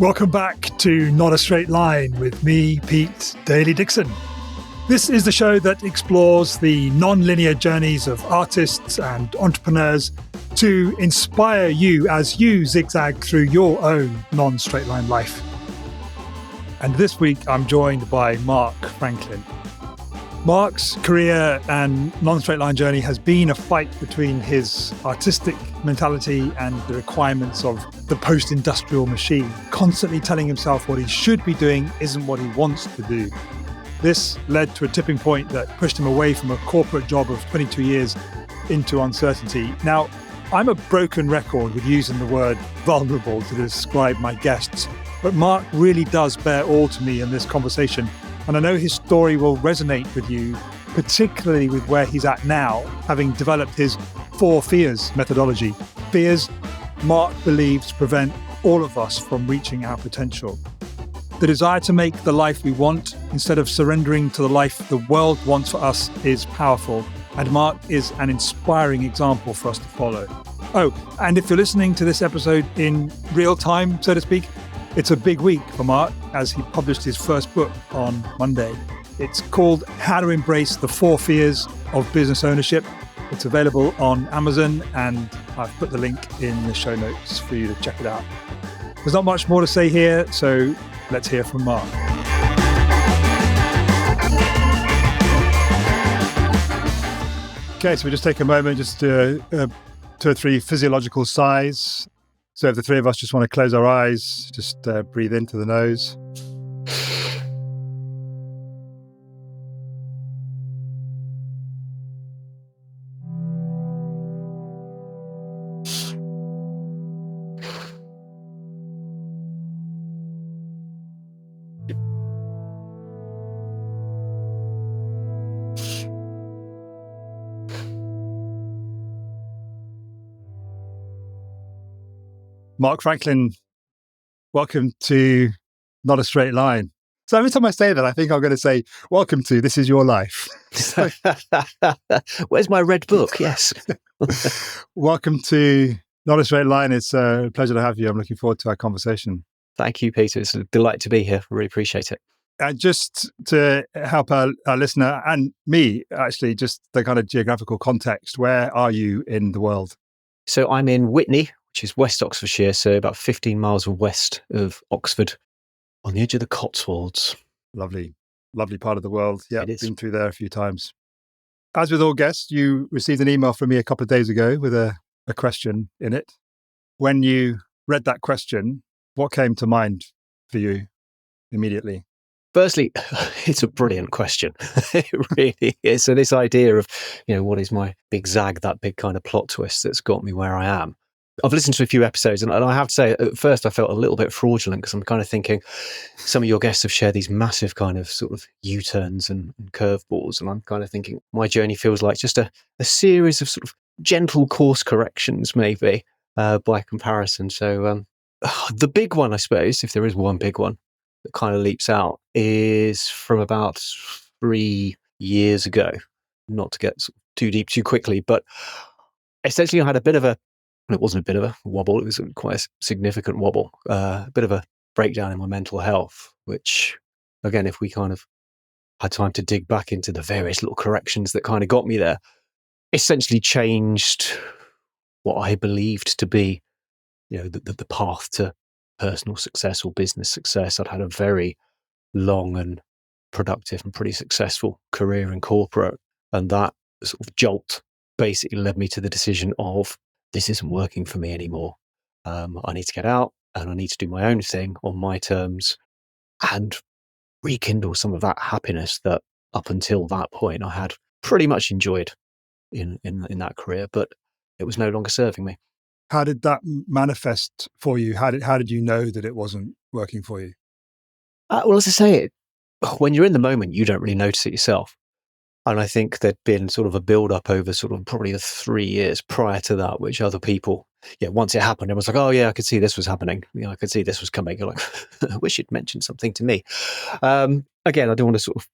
Welcome back to Not a Straight Line with me, Pete Daly-Dickson. This is the show that explores the non-linear journeys of artists and entrepreneurs to inspire you as you zigzag through your own non-straight line life. And this week, I'm joined by Mark Franklin. Mark's career and non-straight line journey has been a fight between his artistic mentality and the requirements of the post-industrial machine, constantly telling himself what he should be doing isn't what he wants to do. This led to a tipping point that pushed him away from a corporate job of 22 years into uncertainty. Now, I'm a broken record with using the word vulnerable to describe my guests, but Mark really does bear all to me in this conversation. And I know his story will resonate with you, particularly with where he's at now, having developed his 4 fears methodology. Fears Mark believes prevent all of us from reaching our potential. The desire to make the life we want instead of surrendering to the life the world wants for us is powerful. And Mark is an inspiring example for us to follow. Oh, and if you're listening to this episode in real time, so to speak, it's a big week for Mark as he published his first book on Monday. It's called How to Embrace the 4 Fears of Business Ownership. It's available on Amazon, and I've put the link in the show notes for you to check it out. There's not much more to say here, so let's hear from Mark. Okay, so we just take a moment just to 2 or 3 physiological sighs. So if the 3 of us just want to close our eyes, just breathe into the nose. Mark Franklin, welcome to Not a Straight Line. So every time I say that, I think I'm going to say, welcome to This Is Your Life. Where's my red book? Yes. Welcome to Not a Straight Line. It's a pleasure to have you. I'm looking forward to our conversation. Thank you, Peter. It's a delight to be here. I really appreciate it. Just to help our listener and me, actually, just the kind of geographical context, where are you in the world? So I'm in Witney, which is West Oxfordshire, so about 15 miles west of Oxford, on the edge of the Cotswolds. Lovely, lovely part of the world. Yeah, It is. been through there a few times. As with all guests, you received an email from me a couple of days ago with a question in it. When you read that question, what came to mind for you immediately? Firstly, it's a brilliant question. It really is. So this idea of, what is my big zag, that big kind of plot twist that's got me where I am. I've listened to a few episodes, and I have to say, at first I felt a little bit fraudulent because I'm kind of thinking some of your guests have shared these massive kind of sort of U-turns and curveballs, and I'm kind of thinking my journey feels like just a series of sort of gentle course corrections, maybe, by comparison. So the big one, I suppose, if there is one big one that kind of leaps out, is from about 3 years ago. Not to get too deep too quickly, but essentially I had it wasn't a bit of a wobble, it was quite a significant wobble, a bit of a breakdown in my mental health, which, again, if we kind of had time to dig back into the various little corrections that kind of got me there, essentially changed what I believed to be, the path to personal success or business success. I'd had a very long and productive and pretty successful career in corporate, and that sort of jolt basically led me to the decision of, this isn't working for me anymore. I need to get out and I need to do my own thing on my terms and rekindle some of that happiness that up until that point I had pretty much enjoyed in that career, but it was no longer serving me. How did that manifest for you? How did you know that it wasn't working for you? Well, as I say, when you're in the moment, you don't really notice it yourself. And I think there'd been sort of a build-up over sort of probably the 3 years prior to that, which other people, once it happened, everyone's like, oh yeah, I could see this was happening. I could see this was coming. You're like, I wish you'd mentioned something to me. Again, I don't want to sort of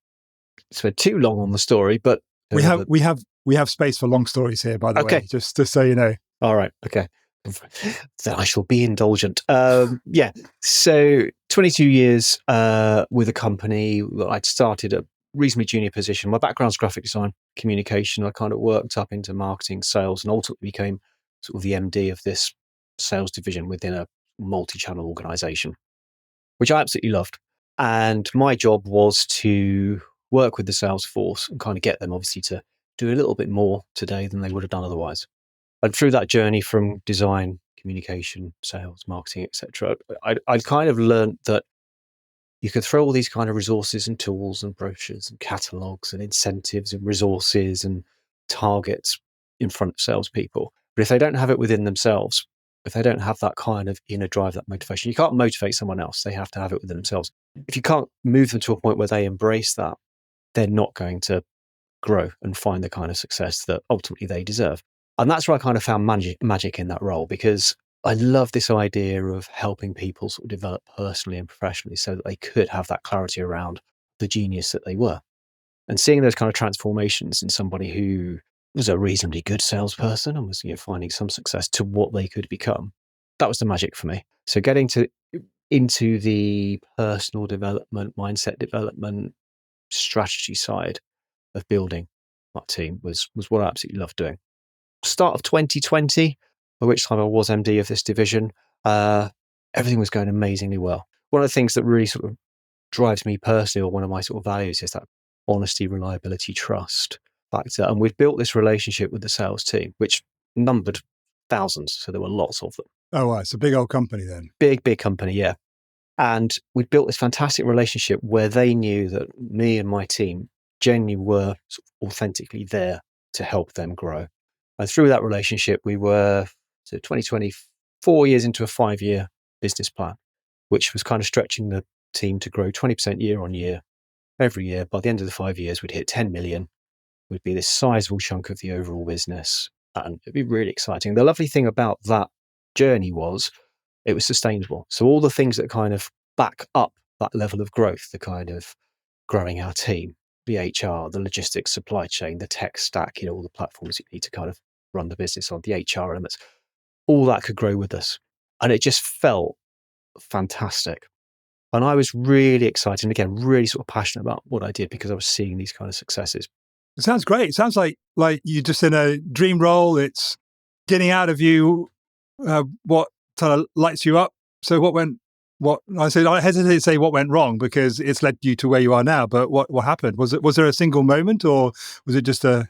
spend too long on the story, but we have space for long stories here, by the way, just so you know. All right. Okay. then I shall be indulgent. Yeah. So 22 years with a company. I'd started a reasonably junior position. My background's graphic design, communication. I kind of worked up into marketing, sales, and ultimately became sort of the MD of this sales division within a multi-channel organization, which I absolutely loved. And my job was to work with the sales force and kind of get them obviously to do a little bit more today than they would have done otherwise. And through that journey from design, communication, sales, marketing, etc., I kind of learned that you could throw all these kind of resources and tools and brochures and catalogs and incentives and resources and targets in front of salespeople. But if they don't have it within themselves, if they don't have that kind of inner drive, that motivation, you can't motivate someone else. They have to have it within themselves. If you can't move them to a point where they embrace that, they're not going to grow and find the kind of success that ultimately they deserve. And that's where I kind of found magic in that role, because I love this idea of helping people sort of develop personally and professionally so that they could have that clarity around the genius that they were. And seeing those kind of transformations in somebody who was a reasonably good salesperson and was, finding some success to what they could become, that was the magic for me. So getting into the personal development, mindset development, strategy side of building that team was what I absolutely loved doing. Start of 2020, by which time I was MD of this division, everything was going amazingly well. One of the things that really sort of drives me personally, or one of my sort of values, is that honesty, reliability, trust factor. And we've built this relationship with the sales team, which numbered thousands. So there were lots of them. Oh, wow. It's a big old company then. Big company, yeah. And we'd built this fantastic relationship where they knew that me and my team genuinely were sort of authentically there to help them grow. And through that relationship, we were 4 years into a 5-year business plan, which was kind of stretching the team to grow 20% year on year, every year. By the end of the 5 years, we'd hit 10 million. We'd be this sizable chunk of the overall business. And it'd be really exciting. The lovely thing about that journey was it was sustainable. So all the things that kind of back up that level of growth, the kind of growing our team, the HR, the logistics, supply chain, the tech stack, all the platforms you need to kind of run the business on, the HR elements, all that could grow with us. And it just felt fantastic. And I was really excited and again, really sort of passionate about what I did because I was seeing these kind of successes. It sounds great. It sounds like you're just in a dream role. It's getting out of you what kind of lights you up. So I hesitate to say what went wrong because it's led you to where you are now. But what happened? Was there a single moment, or was it just a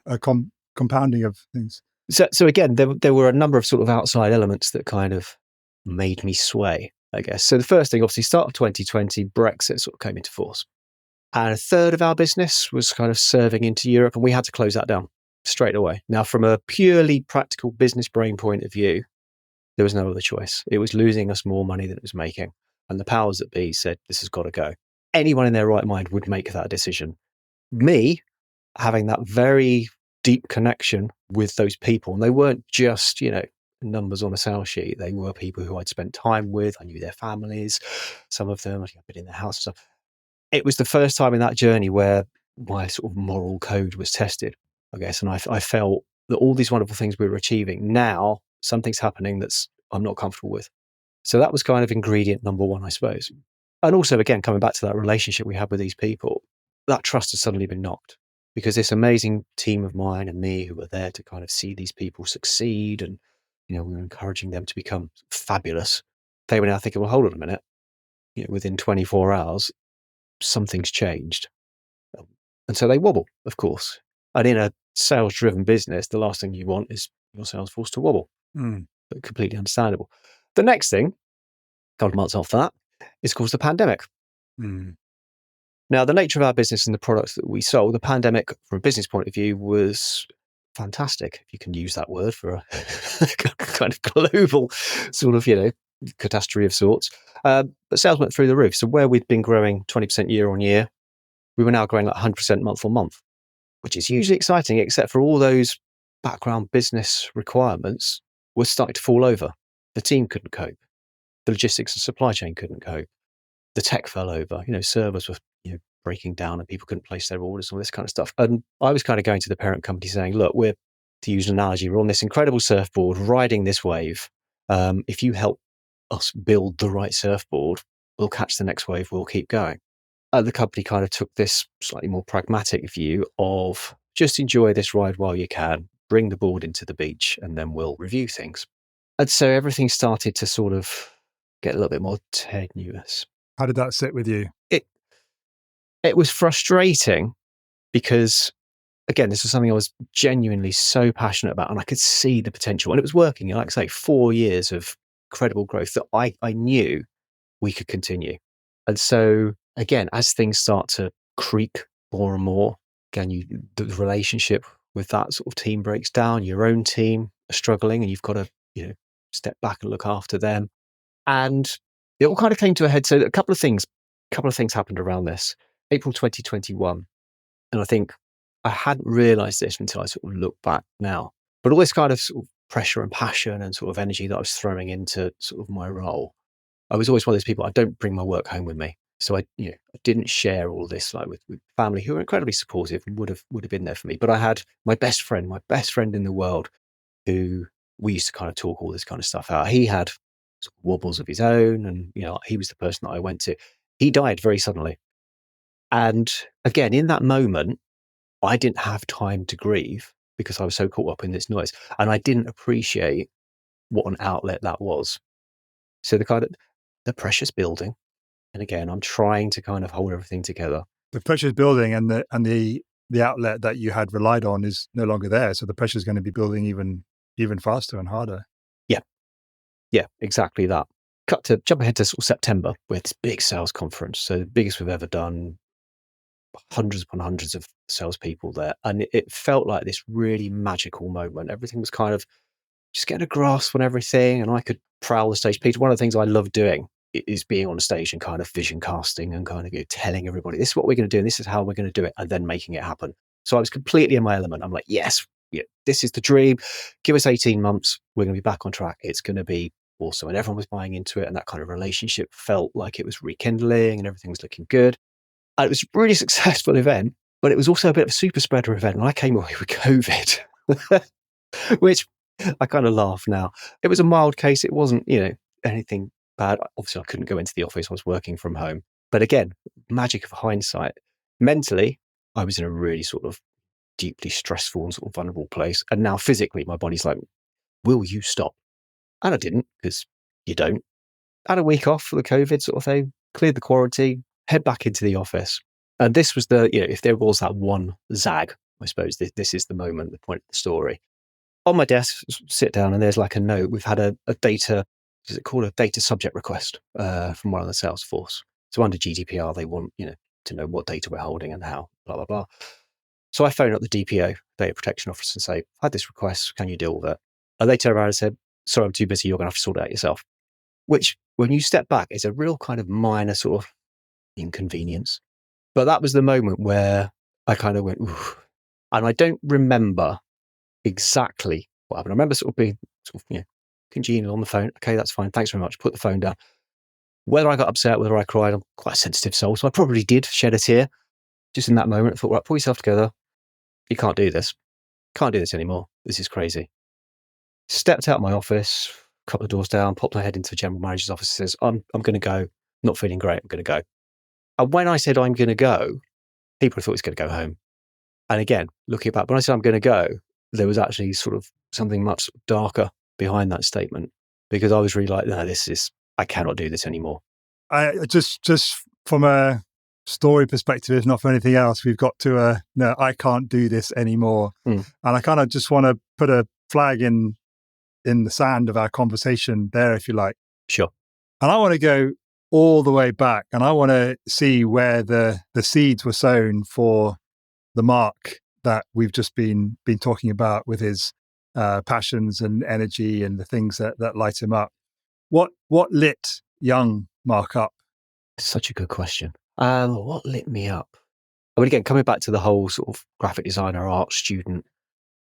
compounding of things? So again, there were a number of sort of outside elements that kind of made me sway, I guess. So the first thing, obviously, start of 2020, Brexit sort of came into force. And a third of our business was kind of serving into Europe, and we had to close that down straight away. Now, from a purely practical business brain point of view, there was no other choice. It was losing us more money than it was making. And the powers that be said, this has got to go. Anyone in their right mind would make that decision. Me, having that very deep connection with those people, and they weren't just, numbers on a sales sheet. They were people who I'd spent time with. I knew their families, some of them, I'd been in their house and stuff. It was the first time in that journey where my sort of moral code was tested, I guess. And I felt that all these wonderful things we were achieving, now something's happening that's I'm not comfortable with. So that was kind of ingredient number one, I suppose. And also, again, coming back to that relationship we had with these people, that trust has suddenly been knocked because this amazing team of mine and me who were there to kind of see these people succeed and, we were encouraging them to become fabulous. They were now thinking, well, hold on a minute. Within 24 hours, something's changed. And so they wobble, of course. And in a sales-driven business, the last thing you want is your sales force to wobble. But completely understandable. The next thing, a couple of months after that, is of course the pandemic. Now, the nature of our business and the products that we sold, the pandemic, from a business point of view, was fantastic, if you can use that word for a kind of global sort of, catastrophe of sorts. But sales went through the roof. So where we'd been growing 20% year on year, we were now growing like 100% month on month, which is hugely exciting, except for all those background business requirements were starting to fall over. The team couldn't cope. The logistics and supply chain couldn't cope. The tech fell over. Servers were breaking down and people couldn't place their orders and all this kind of stuff. And I was kind of going to the parent company saying, look, to use an analogy, we're on this incredible surfboard riding this wave. If you help us build the right surfboard, we'll catch the next wave, we'll keep going. The company kind of took this slightly more pragmatic view of just enjoy this ride while you can, bring the board into the beach, and then we'll review things. And so everything started to sort of get a little bit more tenuous. How did that sit with you? It was frustrating because, again, this was something I was genuinely so passionate about, and I could see the potential. And it was working. Like I say, 4 years of incredible growth that I knew we could continue. And so, again, as things start to creak more and more, again, the relationship with that sort of team breaks down. Your own team are struggling, and you've got to, step back and look after them. And it all kind of came to a head. So a couple of things happened around this. April 2021. And I think I hadn't realized this until I sort of look back now. But all this kind of sort of pressure and passion and sort of energy that I was throwing into sort of my role, I was always one of those people, I don't bring my work home with me. So I didn't share all this like with family who were incredibly supportive and would have been there for me. But I had my best friend in the world, who we used to kind of talk all this kind of stuff out. He had sort of wobbles of his own, and he was the person that I went to. He died very suddenly. And again, in that moment, I didn't have time to grieve because I was so caught up in this noise, and I didn't appreciate what an outlet that was. So the pressure's building. And again, I'm trying to kind of hold everything together. The pressure's building, and the outlet that you had relied on is no longer there. So the pressure's going to be building even faster and harder. Yeah, exactly that. Jump ahead to sort of September with this big sales conference. So the biggest we've ever done, hundreds upon hundreds of salespeople there. And it felt like this really magical moment. Everything was kind of just getting a grasp on everything, and I could prowl the stage. Peter, one of the things I love doing is being on a stage and kind of vision casting and kind of telling everybody, this is what we're going to do, and this is how we're going to do it, and then making it happen. So I was completely in my element. I'm like, yes, this is the dream. Give us 18 months. We're going to be back on track. It's going to be awesome. And everyone was buying into it, and that kind of relationship felt like it was rekindling and everything was looking good. And it was a really successful event, but it was also a bit of a super spreader event. And I came away with COVID, which I kind of laugh now. It was a mild case. It wasn't, anything bad. Obviously, I couldn't go into the office. I was working from home. But again, magic of hindsight. Mentally, I was in a really sort of deeply stressful and sort of vulnerable place. And now physically, my body's like, will you stop? And I didn't, because you don't. Had a week off for the COVID sort of thing, cleared the quarantine, head back into the office. And this was if there was that one zag, I suppose this is the moment, the point of the story. On my desk, sit down, and there's like a note. We've had a data, is it called a data subject request from one of the Salesforce. So under GDPR, they want, to know what data we're holding and how, blah, blah, blah. So I phone up the DPO, data protection officer, and say, I had this request, can you deal with it? And they turn around and said, sorry, I'm too busy, you're going to have to sort it out yourself. Which, when you step back, is a real kind of minor sort of inconvenience. But that was the moment where I kind of went, oof. And I don't remember exactly what happened. I remember sort of being congenial on the phone. Okay, that's fine. Thanks very much. Put the phone down. Whether I got upset, whether I cried, I'm quite a sensitive soul. So I probably did shed a tear just in that moment. I thought, right, pull yourself together. You can't do this. Can't do this anymore. This is crazy. Stepped out of my office, a couple of doors down, popped my head into the general manager's office, says, I'm going to go. Not feeling great. I'm going to go. And when I said I'm going to go, people thought he was going to go home. And again, looking back, when I said I'm going to go, there was actually sort of something much darker behind that statement, because I was really like, no, I cannot do this anymore. I just from a story perspective, if not for anything else, we've got to no, I can't do this anymore. And I kind of just want to put a flag in the sand of our conversation there, if you like. Sure. And I want to go all the way back, and I want to see where the seeds were sown for the Mark that we've just been talking about, with his passions and energy and the things that light him up. What lit young Mark up? Such a good question. What lit me up? I mean, again, coming back to the whole sort of graphic designer, art student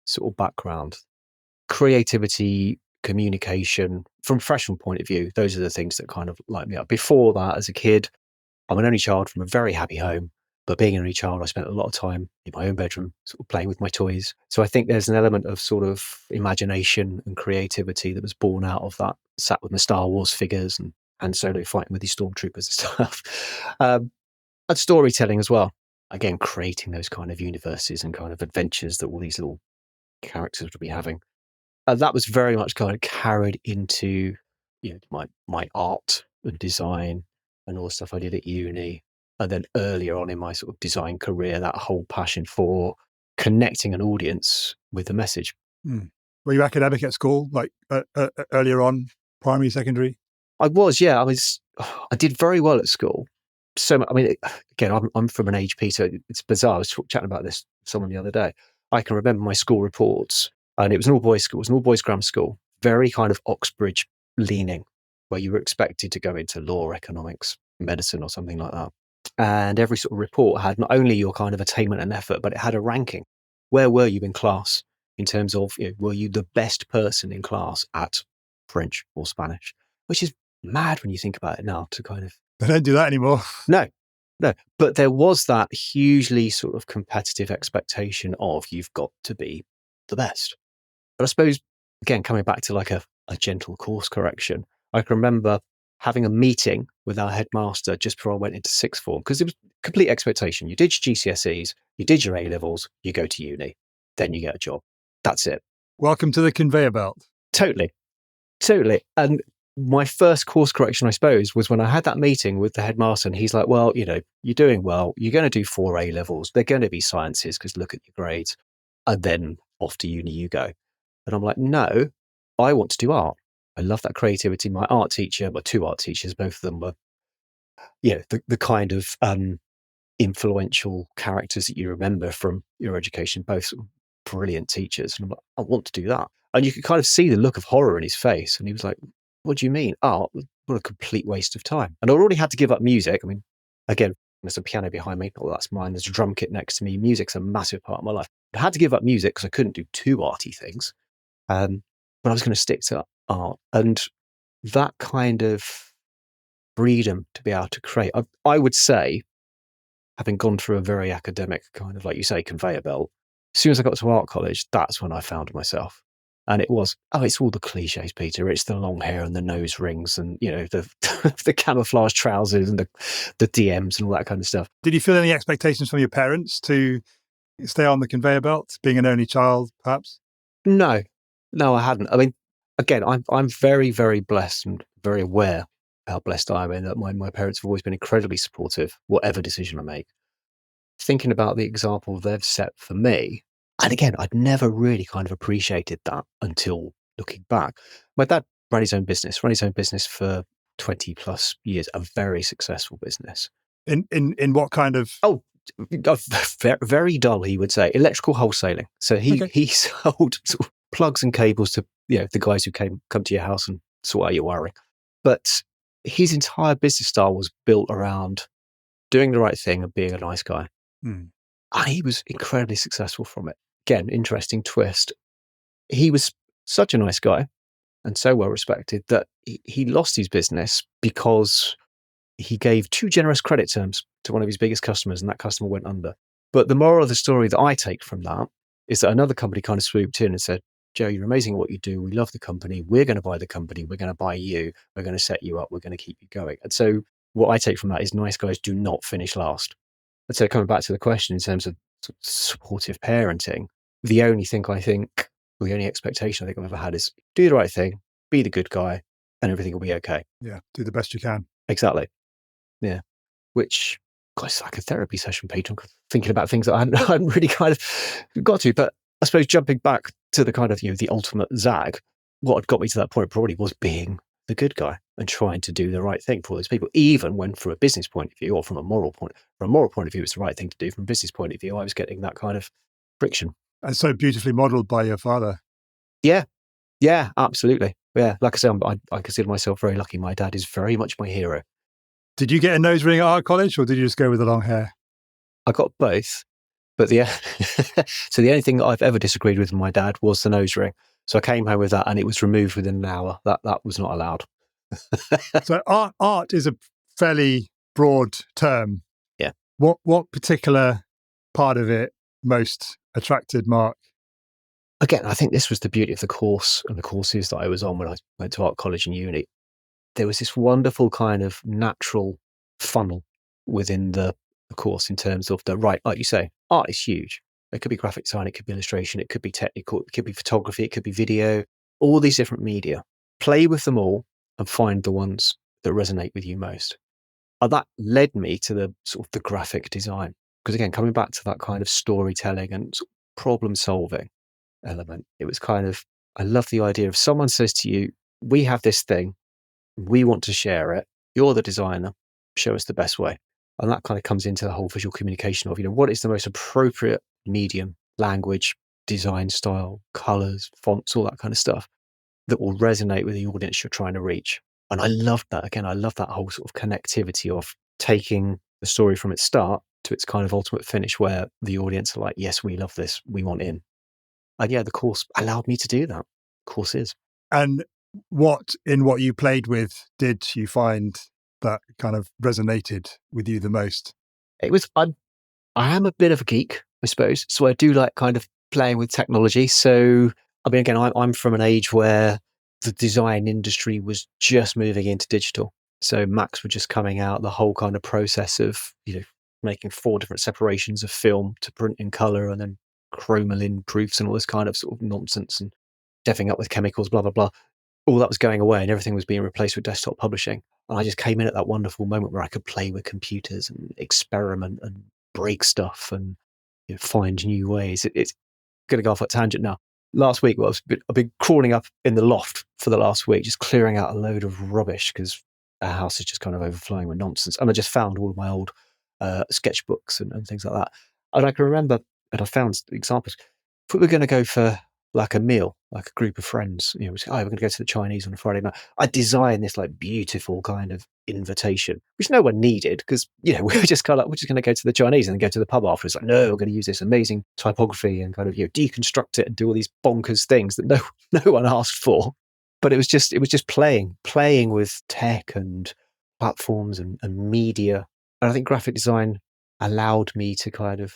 sort of background, creativity, communication, from a professional point of view, those are the things that kind of light me up. Before that, as a kid, I'm an only child from a very happy home. But being an only child, I spent a lot of time in my own bedroom, sort of playing with my toys. So I think there's an element of sort of imagination and creativity that was born out of that. Sat with my Star Wars figures and Han Solo fighting with these stormtroopers and stuff. And storytelling as well. Again, creating those kind of universes and kind of adventures that all these little characters would be having. That was very much kind of carried into my art and design and all the stuff I did at uni. And then earlier on in my sort of design career, that whole passion for connecting an audience with the message. Were you academic at school, like earlier on, primary, secondary? I was, yeah. I did very well at school. So, I mean, again, I'm from an HP, so it's bizarre. I was chatting about this with someone the other day. I can remember my school reports, and it was an all-boys school. It was an all-boys grammar school, very kind of Oxbridge leaning, where you were expected to go into law, economics, medicine, or something like that. And every sort of report had not only your kind of attainment and effort, but it had a ranking. Where were you in class in terms of, were you the best person in class at French or Spanish? Which is mad when you think about it now, to kind of... They don't do that anymore. No. But there was that hugely sort of competitive expectation of you've got to be the best. But I suppose, again, coming back to like a gentle course correction, I can remember having a meeting with our headmaster just before I went into sixth form, because it was complete expectation. You did your GCSEs, you did your A-levels, you go to uni, then you get a job. That's it. Welcome to the conveyor belt. Totally. And my first course correction, I suppose, was when I had that meeting with the headmaster, and he's like, well, you're doing well. You're going to do 4 A-levels. They're going to be sciences because look at your grades. And then off to uni you go. And I'm like, no, I want to do art. I love that creativity. My art teacher, my 2 art teachers, both of them were, the kind of influential characters that you remember from your education, both brilliant teachers. And I'm like, I want to do that. And you could kind of see the look of horror in his face. And he was like, what do you mean? Art? What a complete waste of time. And I already had to give up music. I mean, again, there's a piano behind me. Oh, that's mine. There's a drum kit next to me. Music's a massive part of my life. I had to give up music because I couldn't do too arty things. But I was going to stick to art. And that kind of freedom to be able to create, I would say, having gone through a very academic kind of, like you say, conveyor belt, as soon as I got to art college, that's when I found myself. And it was, it's all the cliches, Peter. It's the long hair and the nose rings and, the the camouflage trousers and the DMs and all that kind of stuff. Did you feel any expectations from your parents to stay on the conveyor belt, being an only child, perhaps? No, I hadn't. I mean, again, I'm very, very blessed and very aware how blessed I am in that my parents have always been incredibly supportive, whatever decision I make. Thinking about the example they've set for me, and again, I'd never really kind of appreciated that until looking back. My dad ran his own business for 20 plus years, a very successful business. In what kind of... Very dull, he would say. Electrical wholesaling. So he sold sort of plugs and cables to the guys who come to your house and sort out your wiring. But his entire business style was built around doing the right thing and being a nice guy. And he was incredibly successful from it. Again, interesting twist. He was such a nice guy and so well respected that he lost his business because he gave too generous credit terms to one of his biggest customers, and that customer went under. But the moral of the story that I take from that is that another company kind of swooped in and said, Joe, you're amazing at what you do. We love the company. We're going to buy the company. We're going to buy you. We're going to set you up. We're going to keep you going. And so what I take from that is nice guys do not finish last. And so coming back to the question in terms of supportive parenting, the only expectation I think I've ever had is do the right thing, be the good guy, and everything will be okay. Yeah, do the best you can. Exactly. Yeah. Which, God, it's like a therapy session, Peter. I'm thinking about things that I hadn't really kind of got to. But I suppose jumping back to the kind of, the ultimate zag, what had got me to that point probably was being the good guy and trying to do the right thing for those people, even when from a business point of view or from a moral point of view, it's the right thing to do. From a business point of view, I was getting that kind of friction. And so beautifully modelled by your father. Yeah, absolutely. Yeah, like I say, I consider myself very lucky. My dad is very much my hero. Did you get a nose ring at art college, or did you just go with the long hair? I got both, but so the only thing that I've ever disagreed with my dad was the nose ring. So I came home with that, and it was removed within an hour. That was not allowed. So art is a fairly broad term. Yeah. What particular part of it most attracted Mark? Again, I think this was the beauty of the course and the courses that I was on when I went to art college and uni. There was this wonderful kind of natural funnel within the course in terms of right, like you say, art is huge. It could be graphic design, it could be illustration, it could be technical, it could be photography, it could be video, all these different media. Play with them all and find the ones that resonate with you most. And that led me to the sort of the graphic design. Because again, coming back to that kind of storytelling and sort of problem solving element, it was kind of, I love the idea of someone says to you, we have this thing, we want to share it. You're the designer. Show us the best way. And that kind of comes into the whole visual communication of, what is the most appropriate medium, language, design style, colors, fonts, all that kind of stuff that will resonate with the audience you're trying to reach. And I love that. Again, I love that whole sort of connectivity of taking the story from its start to its kind of ultimate finish where the audience are like, yes, we love this. We want in. And yeah, the course allowed me to do that. Courses. And what you played with did you find that kind of resonated with you the most? It was, I am a bit of a geek, I suppose. So I do like kind of playing with technology. So, I mean, again, I'm from an age where the design industry was just moving into digital. So Macs were just coming out, the whole kind of process of, making 4 different separations of film to print in color and then chromalin proofs and all this kind of sort of nonsense and deving up with chemicals, blah, blah, blah. All that was going away and everything was being replaced with desktop publishing. And I just came in at that wonderful moment where I could play with computers and experiment and break stuff and find new ways. It's going to go off at tangent now. Last week, I've been crawling up in the loft for the last week, just clearing out a load of rubbish because our house is just kind of overflowing with nonsense. And I just found all of my old sketchbooks and things like that. And I can remember, and I found examples. If we were going to go for like a meal, like a group of friends, we say, we're going to go to the Chinese on a Friday night. I designed this like beautiful kind of invitation, which no one needed because, we were just kind of like, we're just going to go to the Chinese and then go to the pub afterwards. Like, no, we're going to use this amazing typography and kind of, deconstruct it and do all these bonkers things that no one asked for. But it was just playing with tech and platforms and media. And I think graphic design allowed me to kind of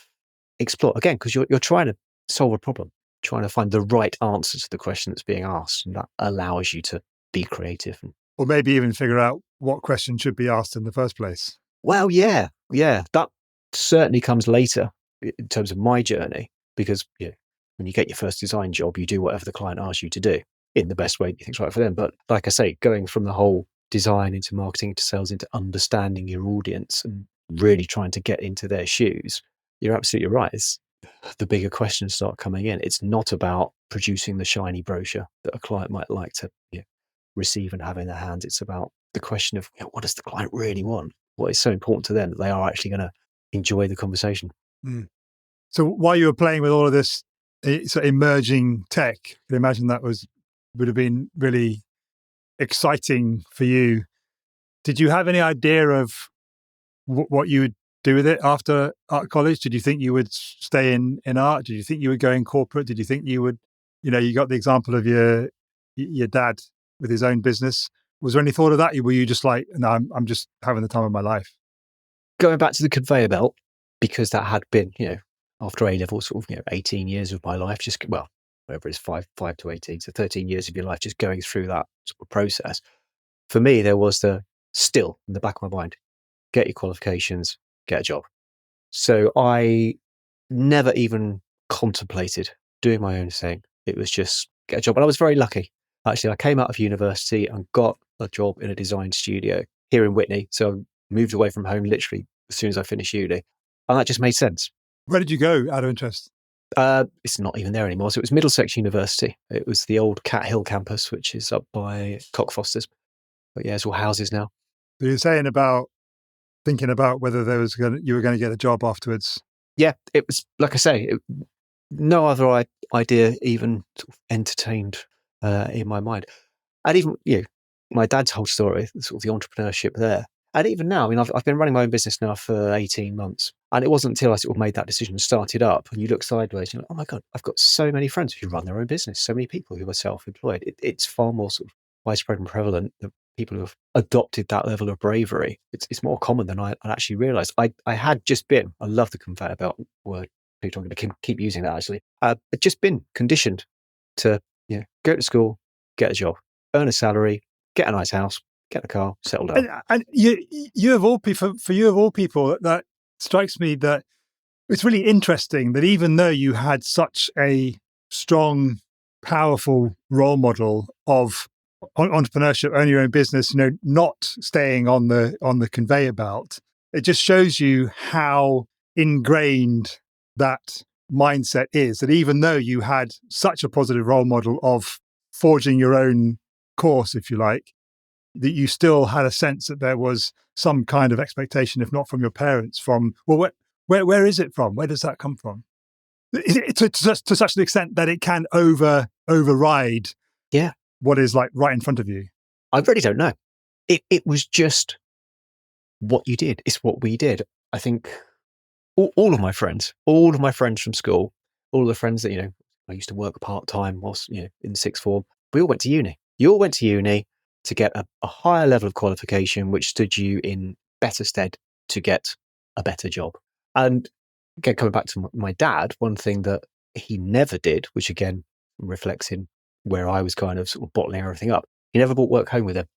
explore again, because you're trying to solve a problem, trying to find the right answer to the question that's being asked. And that allows you to be creative. Or maybe even figure out what question should be asked in the first place. Well, yeah. That certainly comes later in terms of my journey, because when you get your first design job, you do whatever the client asks you to do in the best way you think's right for them. But like I say, going from the whole design into marketing to sales into understanding your audience and really trying to get into their shoes, you're absolutely right. The bigger questions start coming in. It's not about producing the shiny brochure that a client might like to receive and have in their hands. It's about the question of what does the client really want? What is so important to them that they are actually going to enjoy the conversation? Mm. So while you were playing with all of this sort of emerging tech, I can imagine that would have been really exciting for you. Did you have any idea of what you would do with it after art college? Did you think you would stay in art? Did you think you would go in corporate? Did you think you would, you got the example of your dad with his own business. Was there any thought of that? Were you just like, no, I'm just having the time of my life? Going back to the conveyor belt, because that had been, after A-level, sort of, 18 years of my life, just, well, whatever it is, 5 to 18, so 13 years of your life, just going through that sort of process. For me, there was still in the back of my mind, get your qualifications, get a job. So I never even contemplated doing my own thing. It was just get a job. And I was very lucky. Actually, I came out of university and got a job in a design studio here in Whitney. So I moved away from home literally as soon as I finished uni. And that just made sense. Where did you go out of interest? It's not even there anymore. So it was Middlesex University. It was the old Cat Hill campus, which is up by Cockfosters. But yeah, it's all houses now. So you're saying about thinking about whether you were going to get a job afterwards. Yeah, it was, like I say, no other idea even sort of entertained in my mind. And even, my dad's whole story, sort of the entrepreneurship there. And even now, I mean, I've been running my own business now for 18 months. And it wasn't until I sort of made that decision and started up, and you look sideways, you're like, oh my God, I've got so many friends who run their own business, so many people who are self-employed. It's far more sort of widespread and prevalent that people who have adopted that level of bravery. It's more common than I actually realised. I had just been, I love the conveyor belt word, Peter, I'm going to keep using that actually. I'd just been conditioned to go to school, get a job, earn a salary, get a nice house, get a car, settle down. And you of all people, for you of all people, that strikes me that it's really interesting that even though you had such a strong, powerful role model of entrepreneurship, own your own business, not staying on the conveyor belt, it just shows you how ingrained that mindset is. That even though you had such a positive role model of forging your own course, if you like, that you still had a sense that there was some kind of expectation, if not from your parents, from, well, where is it from? Where does that come from? To such an extent that it can override what is like right in front of you. I really don't know. It was just what you did. It's what we did. I think all of my friends from school, all of the friends that, I used to work part-time whilst, in sixth form, we all went to uni. You all went to uni to get a higher level of qualification, which stood you in better stead to get a better job. And again, coming back to my dad, one thing that he never did, which again reflects in where I was kind of sort of bottling everything up, he never brought work home with him.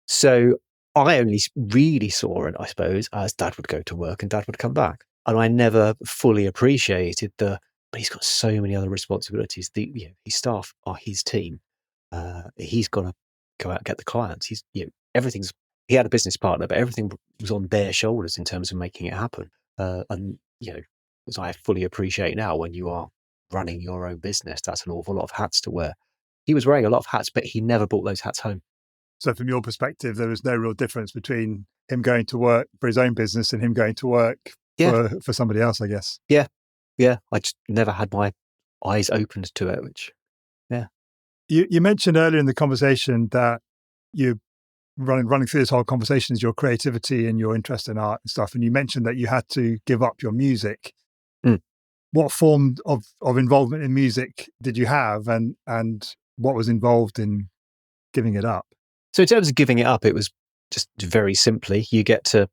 So I only really saw it, I suppose, as dad would go to work and dad would come back. And I never fully appreciated but he's got so many other responsibilities. His staff are his team. He's got to go out and get the clients. He had a business partner, but everything was on their shoulders in terms of making it happen. As I fully appreciate now, when you are running your own business, that's an awful lot of hats to wear. He was wearing a lot of hats, but he never brought those hats home. So from your perspective, there was no real difference between him going to work for his own business and him going to work for somebody else, I guess. Yeah. I just never had my eyes opened to it, which, yeah. You mentioned earlier in the conversation that you running through this whole conversation is your creativity and your interest in art and stuff. And you mentioned that you had to give up your music. Mm. What form of involvement in music did you have, and what was involved in giving it up? So in terms of giving it up, it was just very simply, you get to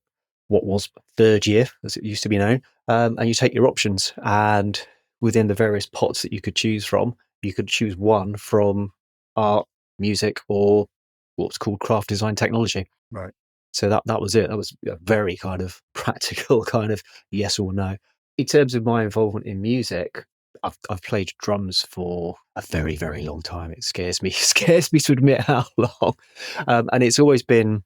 what was third year, as it used to be known, and you take your options. And within the various pots that you could choose from, you could choose one from art, music, or what's called craft design technology. Right. So that was it. That was a very kind of practical kind of yes or no. In terms of my involvement in music, I've played drums for a very, very long time. It scares me to admit how long. And it's always been,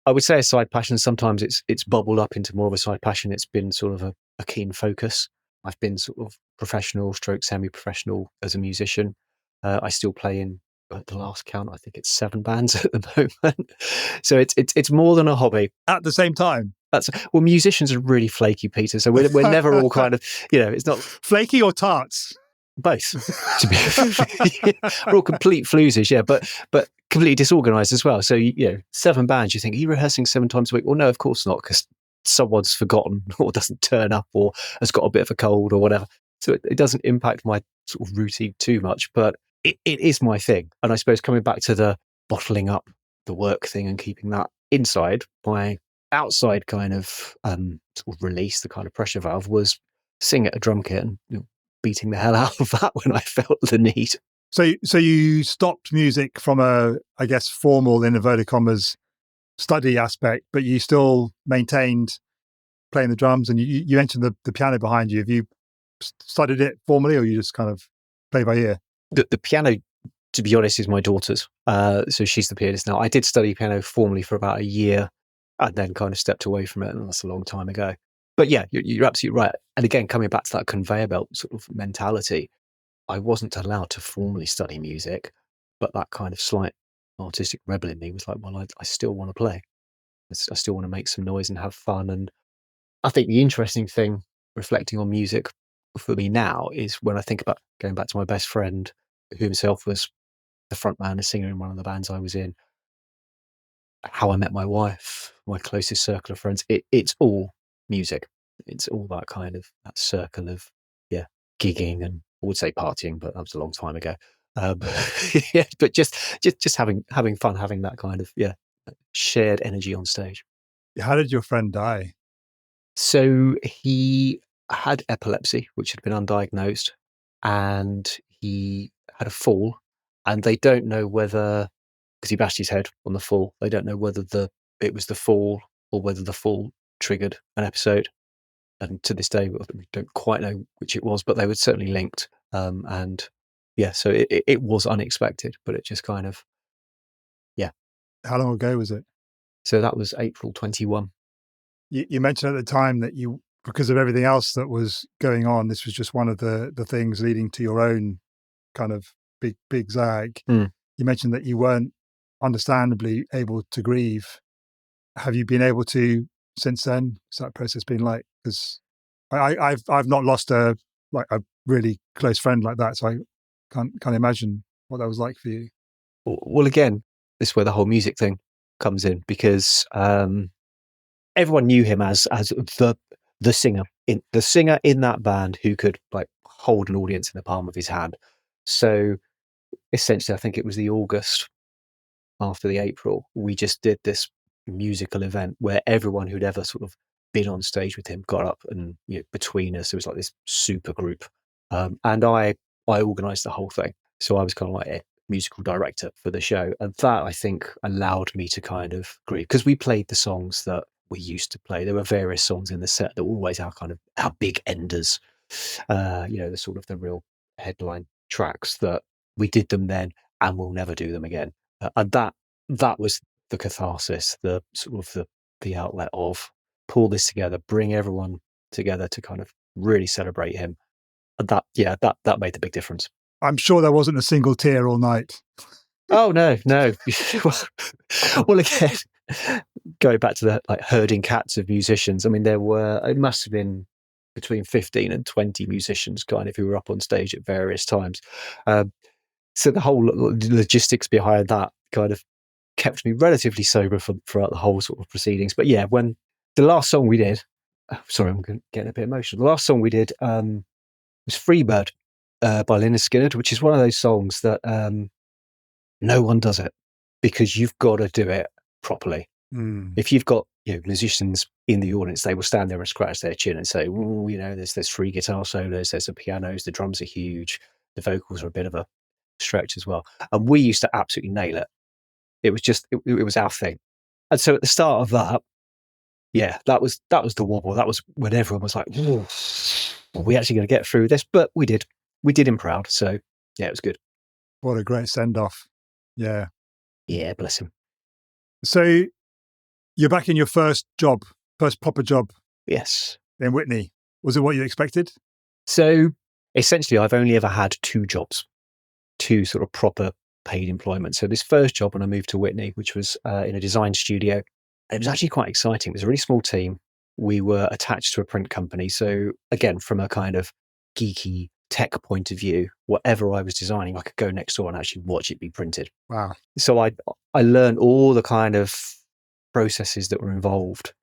I would say, a side passion. Sometimes it's bubbled up into more of a side passion. It's been sort of a keen focus. I've been sort of professional / semi-professional as a musician. I still play in, at the last count, I think it's 7 bands at the moment. So it's more than a hobby. At the same time? Well, musicians are really flaky, Peter. So we're never all kind of, it's not flaky or tarts. Both. We're all complete floozes, yeah, but completely disorganized as well. So 7 bands. You think, are you rehearsing 7 times a week? Well, no, of course not, because someone's forgotten or doesn't turn up or has got a bit of a cold or whatever. So it doesn't impact my sort of routine too much, but it is my thing. And I suppose coming back to the bottling up the work thing and keeping that inside, my outside kind of sort of release, the kind of pressure valve, was sitting at a drum kit and beating the hell out of that when I felt the need. So you stopped music from a, I guess, formal, in inverted commas, study aspect, but you still maintained playing the drums, and you mentioned the piano behind you. Have you studied it formally, or you just kind of play by ear? The piano, to be honest, is my daughter's. So she's the pianist now. I did study piano formally for about a year and then kind of stepped away from it, and that's a long time ago. But yeah, you're absolutely right. And again, coming back to that conveyor belt sort of mentality, I wasn't allowed to formally study music, but that kind of slight artistic rebel in me was like, well, I still want to play. I still want to make some noise and have fun. And I think the interesting thing, reflecting on music for me now, is when I think about going back to my best friend, who himself was the front man, a singer in one of the bands I was in, how I met my wife, my closest circle of friends, it's all music. It's all that kind of that circle of gigging, and I would say partying, but that was a long time ago. But just having fun, having that kind of shared energy on stage. How did your friend die? So he had epilepsy, which had been undiagnosed, and he had a fall. And they don't know whether, because he bashed his head on the fall, they don't know whether it was the fall or whether the fall triggered an episode. And to this day, we don't quite know which it was, but they were certainly linked. And yeah, so it was unexpected, but it just kind of, yeah. How long ago was it? So that was April 21. You mentioned at the time that because of everything else that was going on, this was just one of the things leading to your own kind of big zag. Mm. You mentioned that you weren't understandably able to grieve. Have you been able to since then? What's that process been like? Because I've not lost a really close friend like that, so I can't imagine what that was like for you. Well, again, this is where the whole music thing comes in, because everyone knew him as the singer in that band who could like hold an audience in the palm of his hand. So essentially, I think it was the August after the April, we just did this musical event where everyone who'd ever sort of been on stage with him got up, and between us, it was like this super group. And I organised the whole thing. So I was kind of like a musical director for the show. And that, I think, allowed me to kind of grieve, because we played the songs that we used to play. There were various songs in the set that were always our big enders, the sort of the real headline tracks that we did them then and we'll never do them again. And that was the catharsis, the sort of the outlet of pull this together, bring everyone together to kind of really celebrate him. And that made the big difference. I'm sure there wasn't a single tear all night. Oh no. Well, again, going back to the like herding cats of musicians, I mean, it must have been between 15 and 20 musicians kind of who were up on stage at various times. So the whole logistics behind that kind of kept me relatively sober throughout the whole sort of proceedings. But yeah, when the last song we did, sorry, I'm getting a bit emotional. The last song we did was Freebird by Lynyrd Skynyrd, which is one of those songs that no one does it, because you've got to do it properly. If you've got musicians in the audience, they will stand there and scratch their chin and say, there's 3 guitar solos, there's the pianos, the drums are huge, the vocals are a bit of a stretch as well. And we used to absolutely nail it. It was just it was our thing. And so at the start of that, that was the wobble. That was when everyone was like, are we actually going to get through this? But we did him proud. So yeah, it was good. What a great send-off. Yeah, bless him. So you're back in your first proper job. Yes. In Whitney. Was it what you expected? So essentially, I've only ever had 2 jobs, 2 sort of proper paid employment. So this first job when I moved to Whitney, which was in a design studio, it was actually quite exciting. It was a really small team. We were attached to a print company. So again, from a kind of geeky tech point of view, whatever I was designing, I could go next door and actually watch it be printed. Wow. So I learned all the kind of processes that were involved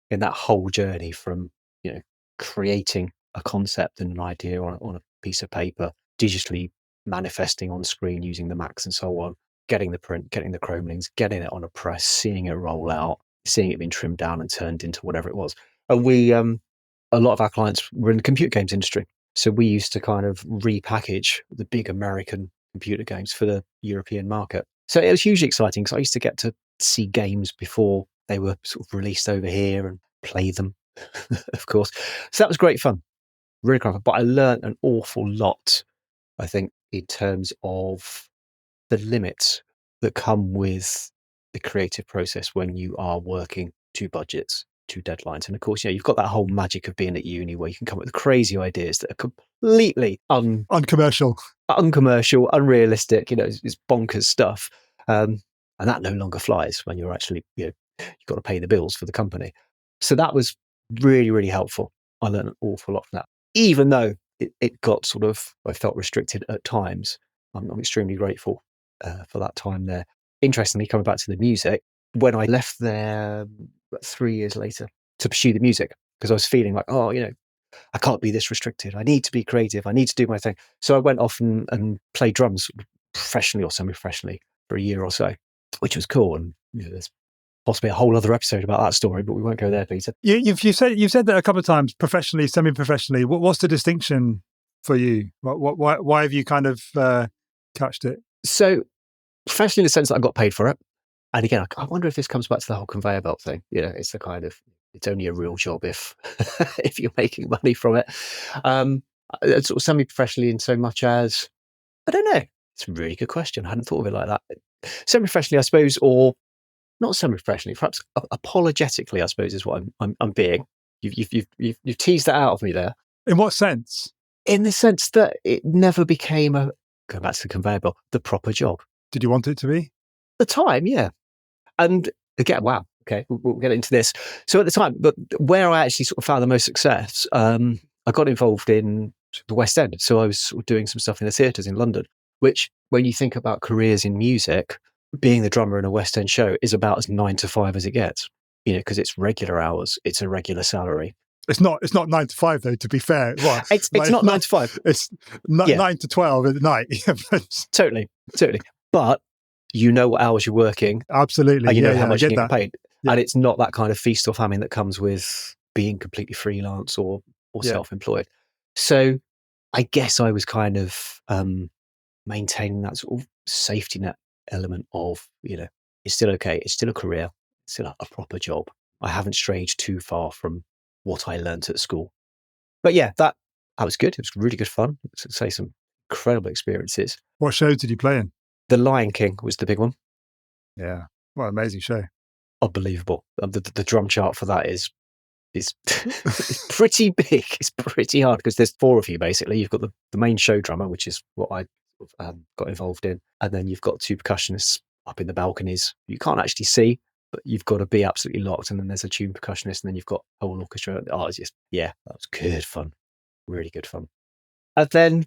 in that whole journey, from creating a concept and an idea on a piece of paper, digitally manifesting on screen using the Macs and so on, getting the print, getting the chrome links, getting it on a press, seeing it roll out, seeing it being trimmed down and turned into whatever it was. And we, a lot of our clients were in the computer games industry. So we used to kind of repackage the big American computer games for the European market. So it was hugely exciting, because I used to get to see games before they were sort of released over here and play them, of course. So that was great fun, really great fun. But I learned an awful lot, I think, in terms of the limits that come with the creative process when you are working to budgets, to deadlines. And of course, you've got that whole magic of being at uni where you can come up with crazy ideas that are completely uncommercial, unrealistic, it's bonkers stuff. And that no longer flies when you're actually, you've got to pay the bills for the company. So that was really, really helpful. I learned an awful lot from that, even though it got I felt restricted at times. I'm extremely grateful for that time there. Interestingly, coming back to the music, when I left there 3 years later to pursue the music, because I was feeling like, I can't be this restricted. I need to be creative. I need to do my thing. So I went off and played drums professionally or semi-professionally for a year or so, which was cool. And there's possibly a whole other episode about that story, but we won't go there, Peter. You've said that a couple of times, professionally, semi-professionally. What's the distinction for you? Why have you kind of couched it? So professionally, in the sense that I got paid for it. And again, I wonder if this comes back to the whole conveyor belt thing. It's the kind of, it's only a real job if if you're making money from it. Sort of semi-professionally in so much as, I don't know. It's a really good question. I hadn't thought of it like that. Semi-professionally, I suppose, or not semi-professionally, perhaps apologetically, I suppose, is what I'm being. You've teased that out of me there. In what sense? In the sense that it never became going back to the conveyor belt, the proper job. Did you want it to be? At the time, yeah. And again, wow, okay, we'll get into this. So at the time, but where I actually sort of found the most success, I got involved in the West End. So I was sort of doing some stuff in the theatres in London, which when you think about careers in music, being the drummer in a West End show is about as 9 to 5 as it gets, because it's regular hours, it's a regular salary. It's not 9 to 5 though, to be fair. Well, it's not 9 to 5. It's 9 to 12 at night. Totally. But you know what hours you're working. Absolutely. And you know how much you get paid. Yeah. And it's not that kind of feast or famine that comes with being completely freelance or self-employed. So I guess I was kind of maintaining that sort of safety net element of, it's still okay. It's still a career. It's still a proper job. I haven't strayed too far from what I learned at school. But yeah, that was good. It was really good fun. To say some incredible experiences. What shows did you play in? The Lion King was the big one. Yeah. What an amazing show. Unbelievable. The drum chart for that is it's pretty big. It's pretty hard because there's 4 of you basically. You've got the main show drummer, which is what I got involved in, and then you've got 2 percussionists up in the balconies. You can't actually see, but you've got to be absolutely locked. And then there's a tune percussionist, and then you've got a whole orchestra. Oh, it's just that was good fun, really good fun. And then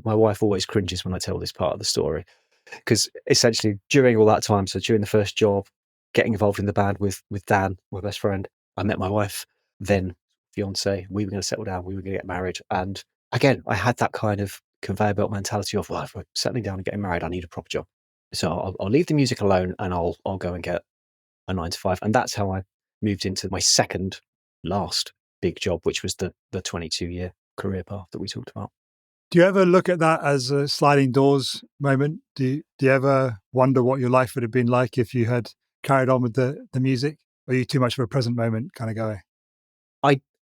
my wife always cringes when I tell this part of the story. Because essentially during all that time, so during the first job, getting involved in the band with Dan, my best friend, I met my wife, then fiance. We were going to settle down. We were going to get married. And again, I had that kind of conveyor belt mentality of, well, if we're settling down and getting married, I need a proper job. So I'll leave the music alone and I'll go and get a 9 to 5. And that's how I moved into my second last big job, which was the 22-year career path that we talked about. Do you ever look at that as a sliding doors moment? Do you ever wonder what your life would have been like if you had carried on with the music? Or are you too much of a present moment kind of guy?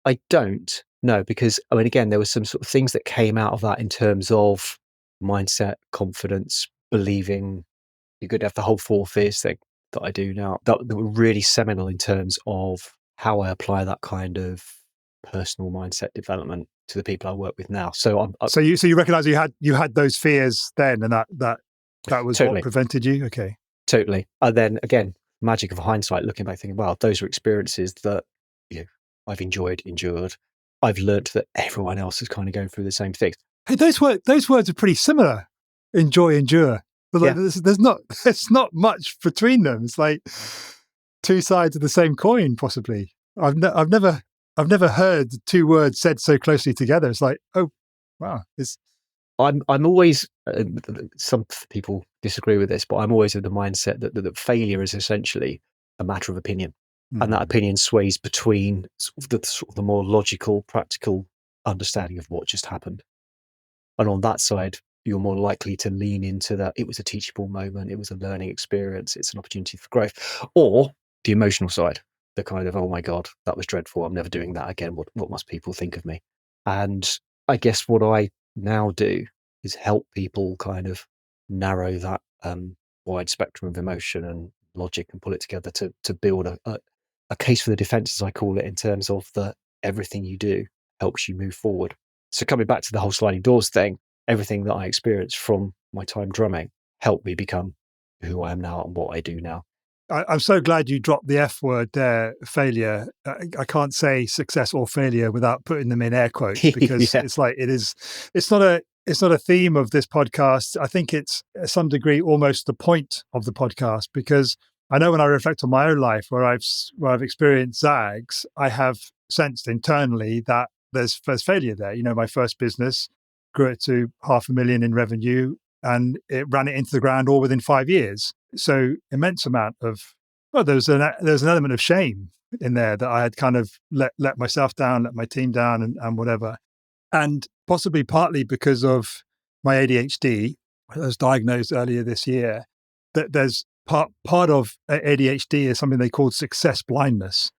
I don't, no, because I mean, again, there were some sort of things that came out of that in terms of mindset, confidence, believing you're good to have the whole 4 fears thing that I do now. That were really seminal in terms of how I apply that kind of personal mindset development to the people I work with now. So so you recognise you had those fears then, and that was totally what prevented you. Okay, totally. And then again, magic of hindsight, looking back, thinking, wow, those are experiences that I've endured. I've learnt that everyone else is kind of going through the same things. Hey, those words are pretty similar. Enjoy, endure. But like, there's not much between them. It's like 2 sides of the same coin, possibly. I've never heard 2 words said so closely together. It's like, oh, wow. I'm always, some people disagree with this, but I'm always of the mindset that failure is essentially a matter of opinion. Mm. And that opinion sways between sort of the more logical, practical understanding of what just happened. And on that side, you're more likely to lean into that. It was a teachable moment. It was a learning experience. It's an opportunity for growth. Or the emotional side, the kind of, oh my God, that was dreadful. I'm never doing that again. What must people think of me? And I guess what I now do is help people kind of narrow that wide spectrum of emotion and logic and pull it together to build a case for the defense, as I call it, in terms of that everything you do helps you move forward. So coming back to the whole sliding doors thing, everything that I experienced from my time drumming helped me become who I am now and what I do now. I'm so glad you dropped the F word there, failure. I can't say success or failure without putting them in air quotes, because it's like it's not a theme of this podcast. I think it's to some degree almost the point of the podcast, because I know when I reflect on my own life where I've experienced zags, I have sensed internally that there's failure there. My first business grew it to 500,000 in revenue, and it ran it into the ground all within 5 years. So immense amount of Well, there's an element of shame in there that I had kind of let myself down, let my team down, and whatever. And possibly partly because of my ADHD, I was diagnosed earlier this year. That there's part of ADHD is something they call success blindness,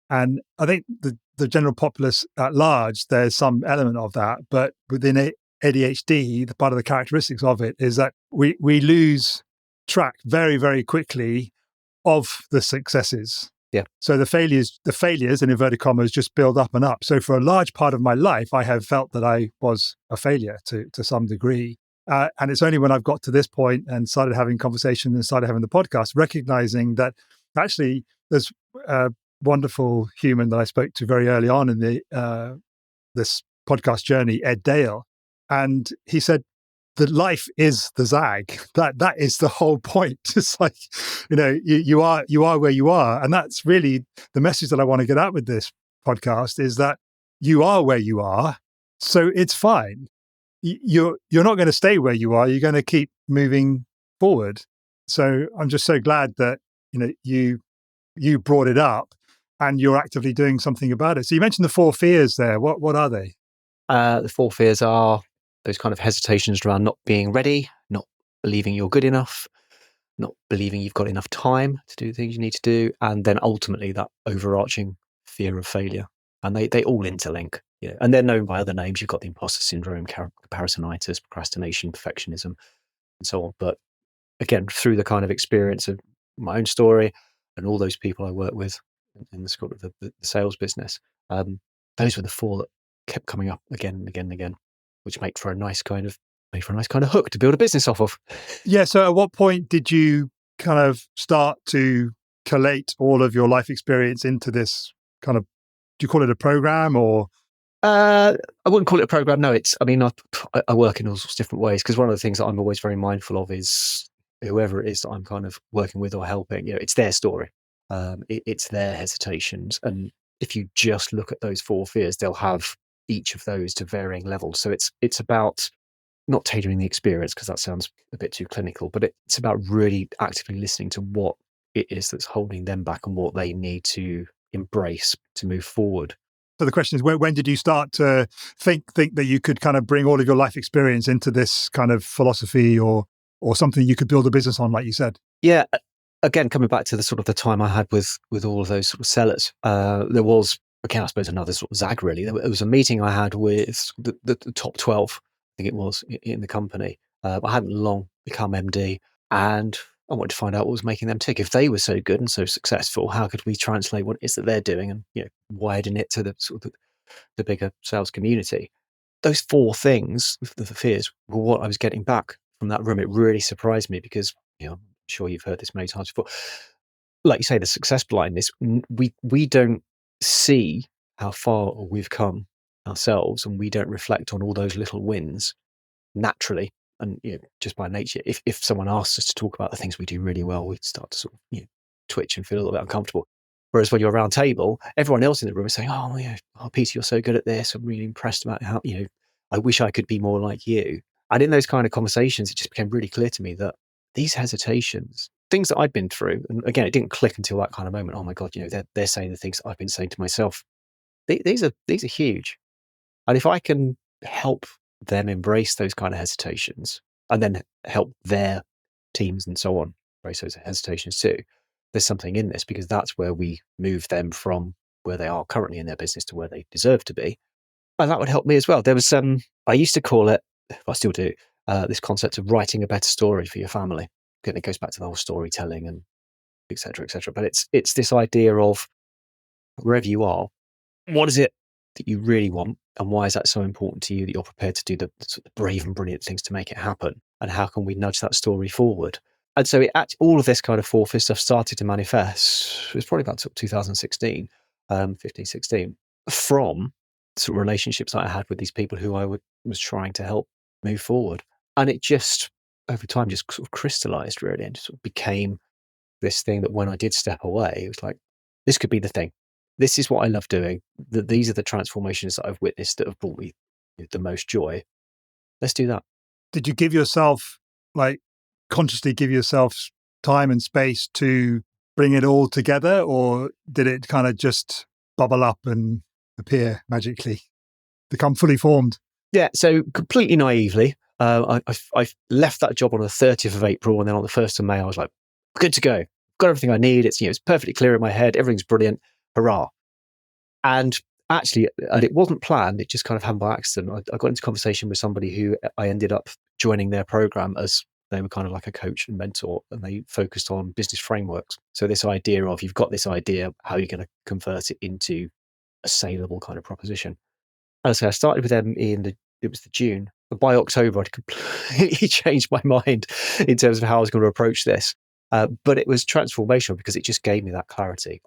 and I think the general populace at large, there's some element of that, but within ADHD, the part of the characteristics of it is that we lose track very, very quickly of the successes. Yeah. So the failures in inverted commas just build up and up. So for a large part of my life, I have felt that I was a failure to some degree. And it's only when I've got to this point and started having conversations and started having the podcast, recognizing that actually there's a wonderful human that I spoke to very early on in this podcast journey, Ed Dale. And he said, that life is the zag. That is the whole point. It's like, you are where you are. And that's really the message that I want to get out with this podcast is that you are where you are. So it's fine. You're not going to stay where you are. You're going to keep moving forward. So I'm just so glad that, you brought it up and you're actively doing something about it. So you mentioned the 4 fears there. What are they? The 4 fears are those kind of hesitations around not being ready, not believing you're good enough, not believing you've got enough time to do the things you need to do, and then ultimately that overarching fear of failure. And they all interlink, and they're known by other names. You've got the imposter syndrome, comparisonitis, procrastination, perfectionism, and so on. But again, through the kind of experience of my own story and all those people I work with in the sort of the sales business, those were the 4 that kept coming up again and again and again, which made for a nice kind of hook to build a business off of. Yeah. So at what point did you kind of start to collate all of your life experience into this kind of, do you call it a program or? I wouldn't call it a program. No, I work in all sorts of different ways because one of the things that I'm always very mindful of is whoever it is that I'm kind of working with or helping, it's their story. It's their hesitations. And if you just look at those 4 fears, they'll have each of those to varying levels. So it's about not tailoring the experience because that sounds a bit too clinical, but it's about really actively listening to what it is that's holding them back and what they need to embrace to move forward. So the question is, when did you start to think that you could kind of bring all of your life experience into this kind of philosophy or something you could build a business on, like you said? Yeah. Again, coming back to the sort of the time I had with all of those sort of sellers, there was, again, I suppose another sort of zag really. There was a meeting I had with the top 12, I think it was, in the company. I hadn't long become MD and I wanted to find out what was making them tick. If they were so good and so successful, how could we translate what it is that they're doing and widen it to the sort of the bigger sales community? Those 4 things, the fears, were what I was getting back from that room. It really surprised me because I'm sure you've heard this many times before. Like you say, the success blindness, we don't see how far we've come ourselves and we don't reflect on all those little wins naturally. And just by nature, if someone asks us to talk about the things we do really well, we start to sort of twitch and feel a little bit uncomfortable. Whereas when you're around table, everyone else in the room is saying, "Oh, Peter, you're so good at this. I'm really impressed about how I wish I could be more like you." And in those kind of conversations, it just became really clear to me that these hesitations, things that I'd been through, and again, it didn't click until that kind of moment. Oh my God, they're saying the things I've been saying to myself. These are huge, and if I can help them embrace those kind of hesitations and then help their teams and so on embrace those hesitations too, there's something in this because that's where we move them from where they are currently in their business to where they deserve to be. And that would help me as well. There was I used to call it, I still do, this concept of writing a better story for your family. Again, it goes back to the whole storytelling and et cetera, et cetera. But it's this idea of wherever you are, what is it that you really want? And why is that so important to you that you're prepared to do the sort of brave and brilliant things to make it happen? And how can we nudge that story forward? And so all of this kind of 4 fear stuff started to manifest. It was probably about 2016, 15, 16, from sort of relationships that I had with these people who I was trying to help move forward. And it just, over time, just sort of crystallized really and just sort of became this thing that when I did step away, it was like, this could be the thing. This is what I love doing. These are the transformations that I've witnessed that have brought me the most joy. Let's do that. Did you give yourself, consciously give yourself time and space to bring it all together, or did it kind of just bubble up and appear magically, become fully formed? Yeah, so completely naively, I left that job on the 30th of April, and then on the 1st of May, I was like, good to go. Got everything I need. It's perfectly clear in my head. Everything's brilliant. Hurrah. And actually, and it wasn't planned. It just kind of happened by accident. I got into conversation with somebody who I ended up joining their program as they were kind of like a coach and mentor, and they focused on business frameworks. So this idea of, you've got this idea, how are you going to convert it into a saleable kind of proposition? And so I started with them it was the June. But by October, I'd completely changed my mind in terms of how I was going to approach this. But it was transformational because it just gave me that clarity.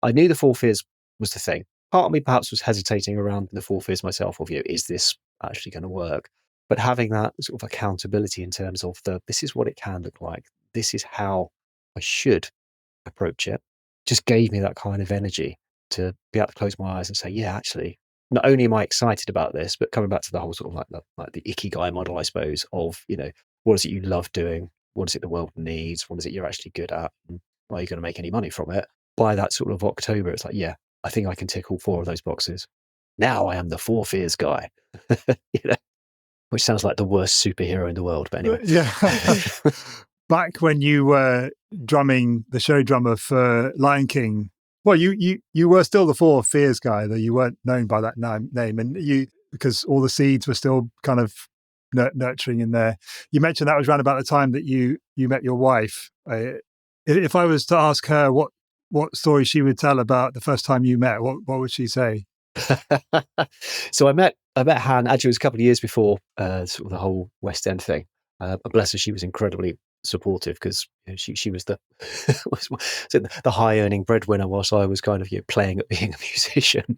I knew the four fears was the thing. Part of me perhaps was hesitating around the four fears myself of, is this actually going to work? But having that sort of accountability in terms of this is what it can look like. This is how I should approach it. Just gave me that kind of energy to be able to close my eyes and say, yeah, actually, not only am I excited about this, but coming back to the whole sort of like the ikigai model, I suppose, of, what is it you love doing? What is it the world needs? What is it you're actually good at? And are you going to make any money from it? By that sort of October, it's like, yeah, I think I can tick all four of those boxes. Now I am the four fears guy, which sounds like the worst superhero in the world. But anyway. Yeah. Back when you were drumming, the show drummer for Lion King, well, you were still the four fears guy, though you weren't known by that name, and because all the seeds were still kind of nurturing in there. You mentioned that was around about the time that you met your wife. If I was to ask her what story she would tell about the first time you met, what would she say? So I met Han. Actually, it was a couple of years before sort of the whole West End thing. Bless her, she was incredibly supportive because she was the the high earning breadwinner, whilst I was kind of playing at being a musician.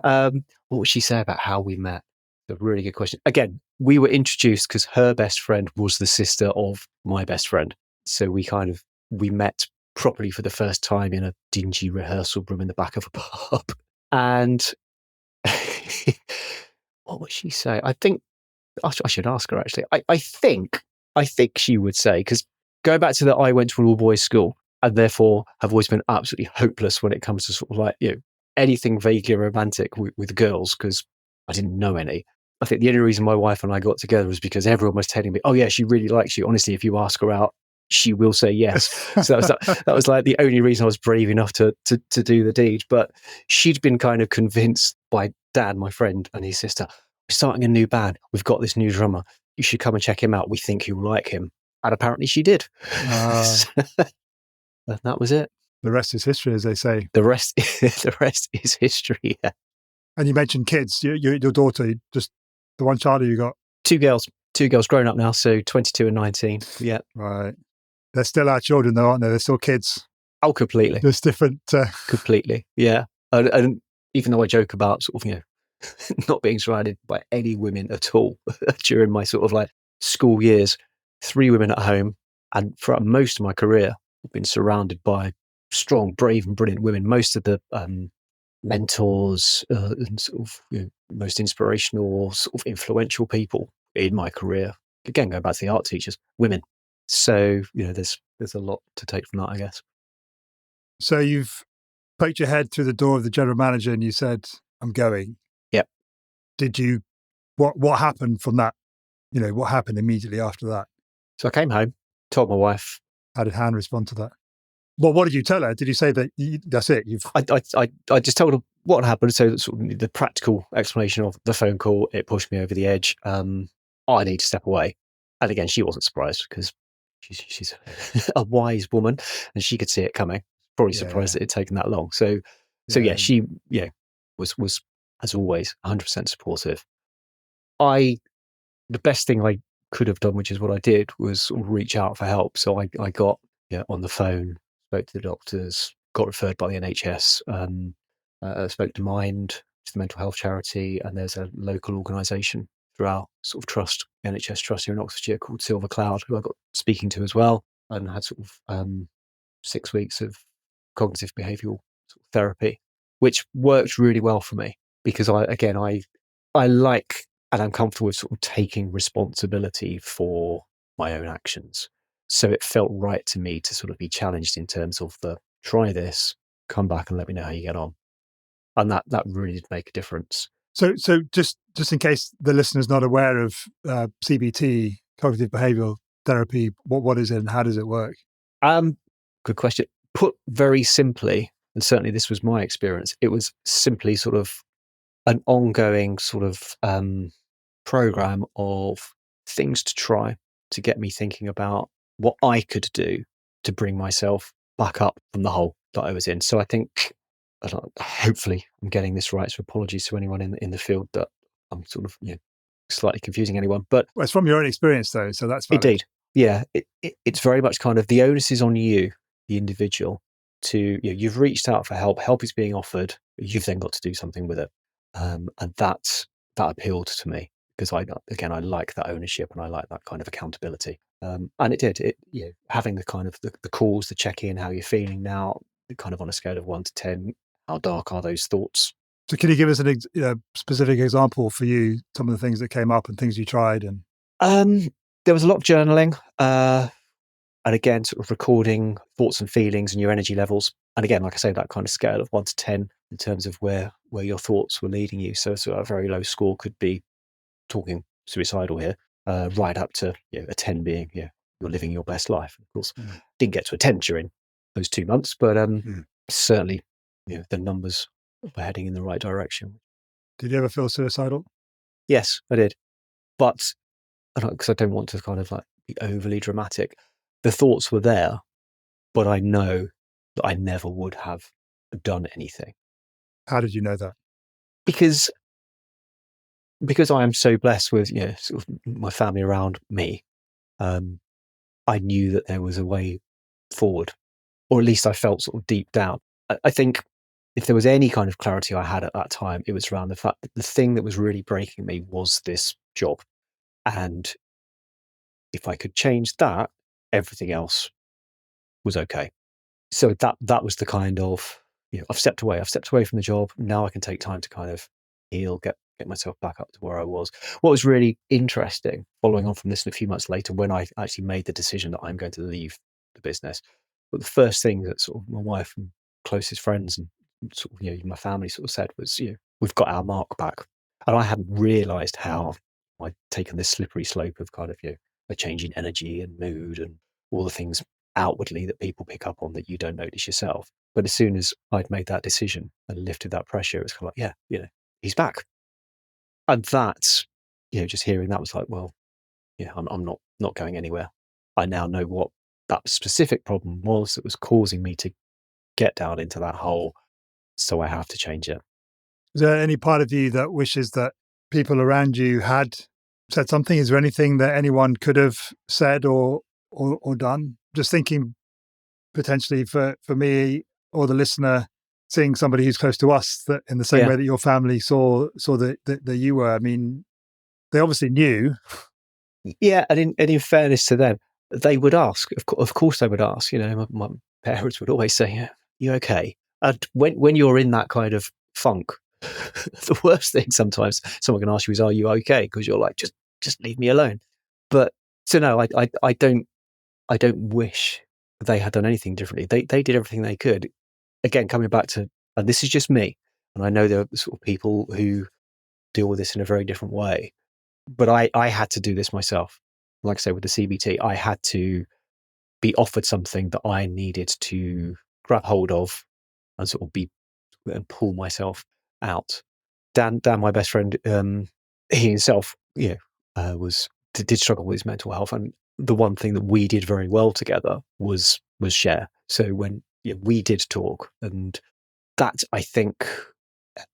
What would she say about how we met? A really good question. Again, we were introduced because her best friend was the sister of my best friend, so we met properly for the first time in a dingy rehearsal room in the back of a pub. And what would she say? I think I should ask her, actually. I think she would say, because going back to that, I went to an all boys school and therefore have always been absolutely hopeless when it comes to sort of like, anything vaguely romantic with girls, because I didn't know any. I think the only reason my wife and I got together was because everyone was telling me, oh yeah, she really likes you. Honestly, if you ask her out, she will say yes. So that was like the only reason I was brave enough to do the deed. But she'd been kind of convinced by Dad, my friend, and his sister, we're starting a new band. We've got this new drummer. You should come and check him out. We think you'll like him. And apparently she did. And that was it. The rest is history, as they say. The rest is history. Yeah. And you mentioned kids. Your daughter, just the one child you got? Two girls grown up now, so 22 and 19. Yeah. Right. They're still our children, though, aren't they? They're still kids. Oh, completely. There's different. Completely. Yeah. And even though I joke about sort of, not being surrounded by any women at all during my sort of like school years, 3 women at home. And throughout most of my career, I've been surrounded by strong, brave and brilliant women. Most of the mentors and sort of most inspirational or sort of influential people in my career, again, going back to the art teachers, women. So, there's a lot to take from that, I guess. So you've poked your head through the door of the general manager and you said, I'm going. Yep. Did you, what happened from that? What happened immediately after that? So I came home, told my wife. How did Han respond to that? Well, what did you tell her? Did you say that that's it? I just told her what happened. So sort of the practical explanation of the phone call, it pushed me over the edge. I need to step away. And again, she wasn't surprised because she's a wise woman and she could see it coming. Probably surprised that it had taken that long. So she was as always 100% supportive. The best thing I could have done, which is what I did, was sort of reach out for help. So I got on the phone, spoke to the doctors, got referred by the NHS, spoke to Mind, which is the mental health charity, and there's a local organisation through our sort of trust, NHS trust here in Oxfordshire, called Silver Cloud, who I got speaking to as well, and had sort of 6 weeks of cognitive behavioural therapy, which worked really well for me because I like and I'm comfortable with sort of taking responsibility for my own actions. So it felt right to me to sort of be challenged in terms of the try this, come back and let me know how you get on. And that really did make a difference. So just in case the listener's not aware of CBT, cognitive behavioral therapy, what is it and how does it work? Good question. Put very simply, and certainly this was my experience, it was simply sort of an ongoing sort of program of things to try to get me thinking about what I could do to bring myself back up from the hole that I was in. So I think, hopefully, I'm getting this right. So apologies to anyone in the field that I'm sort of slightly confusing anyone. But it's from your own experience, though, so that's valid. Indeed, yeah. It's very much kind of the onus is on you, the individual, to you've reached out for help. Help is being offered. You've then got to do something with it, and that appealed to me because I like that ownership and I like that kind of accountability. And it did. Having the kind of the calls, the check in, how you're feeling now, kind of on a scale of 1 to 10, how dark are those thoughts? So can you give us a specific example for you, some of the things that came up and things you tried? And there was a lot of journaling, and again, sort of recording thoughts and feelings and your energy levels. And again, like I say, that kind of scale of 1 to 10 in terms of where your thoughts were leading you. So a very low score could be talking suicidal here, right up to a 10 being you're living your best life. Of course, didn't get to a 10 during those 2 months, but certainly the numbers were heading in the right direction. Did you ever feel suicidal? Yes, I did, but because I don't want to kind of like be overly dramatic, the thoughts were there, but I know that I never would have done anything. How did you know that? Because I am so blessed with sort of my family around me. I knew that there was a way forward, or at least I felt sort of deep down. I think if there was any kind of clarity I had at that time, it was around the fact that the thing that was really breaking me was this job. And if I could change that, everything else was okay. So that was the kind of, I've stepped away from the job. Now I can take time to kind of heal, get myself back up to where I was. What was really interesting, following on from this, and a few months later, when I actually made the decision that I'm going to leave the business, but the first thing that sort of my wife and closest friends and sort of, my family sort of said was, we've got our mark back. And I hadn't realised how I'd taken this slippery slope of kind of, a change in energy and mood and all the things outwardly that people pick up on that you don't notice yourself. But as soon as I'd made that decision and lifted that pressure, it was kind of like, he's back. And that's, just hearing that was like, well, I'm not going anywhere. I now know what that specific problem was that was causing me to get down into that hole. So I have to change it. Is there any part of you that wishes that people around you had said something? Is there anything that anyone could have said or done? Just thinking potentially for me or the listener, seeing somebody who's close to us that in the same way that your family saw that you were. I mean, they obviously knew. Yeah, and in fairness to them, they would ask. Of course, they would ask. My parents would always say, "Yeah, you okay?" And when you're in that kind of funk, the worst thing sometimes someone can ask you is, "Are you okay?" Because you're like, just leave me alone. But so no, I don't wish they had done anything differently. They did everything they could. Again, coming back to, and this is just me, and I know there are sort of people who deal with this in a very different way, but I had to do this myself. Like I say, with the CBT, I had to be offered something that I needed to grab hold of and sort of and pull myself out. Dan, my best friend, he himself, did struggle with his mental health, and the one thing that we did very well together was share. So when we did talk, and that I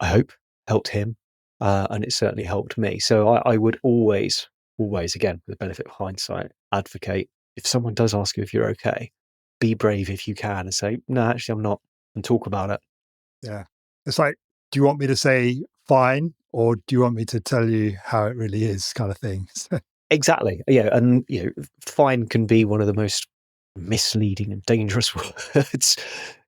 hope helped him, and it certainly helped me. So I would always, again, with the benefit of hindsight, advocate if someone does ask you if you're okay, be brave if you can and say, no, actually I'm not, and talk about it. Yeah. It's like, do you want me to say fine, or do you want me to tell you how it really is, kind of thing? Exactly. Yeah. And, fine can be one of the most misleading and dangerous words.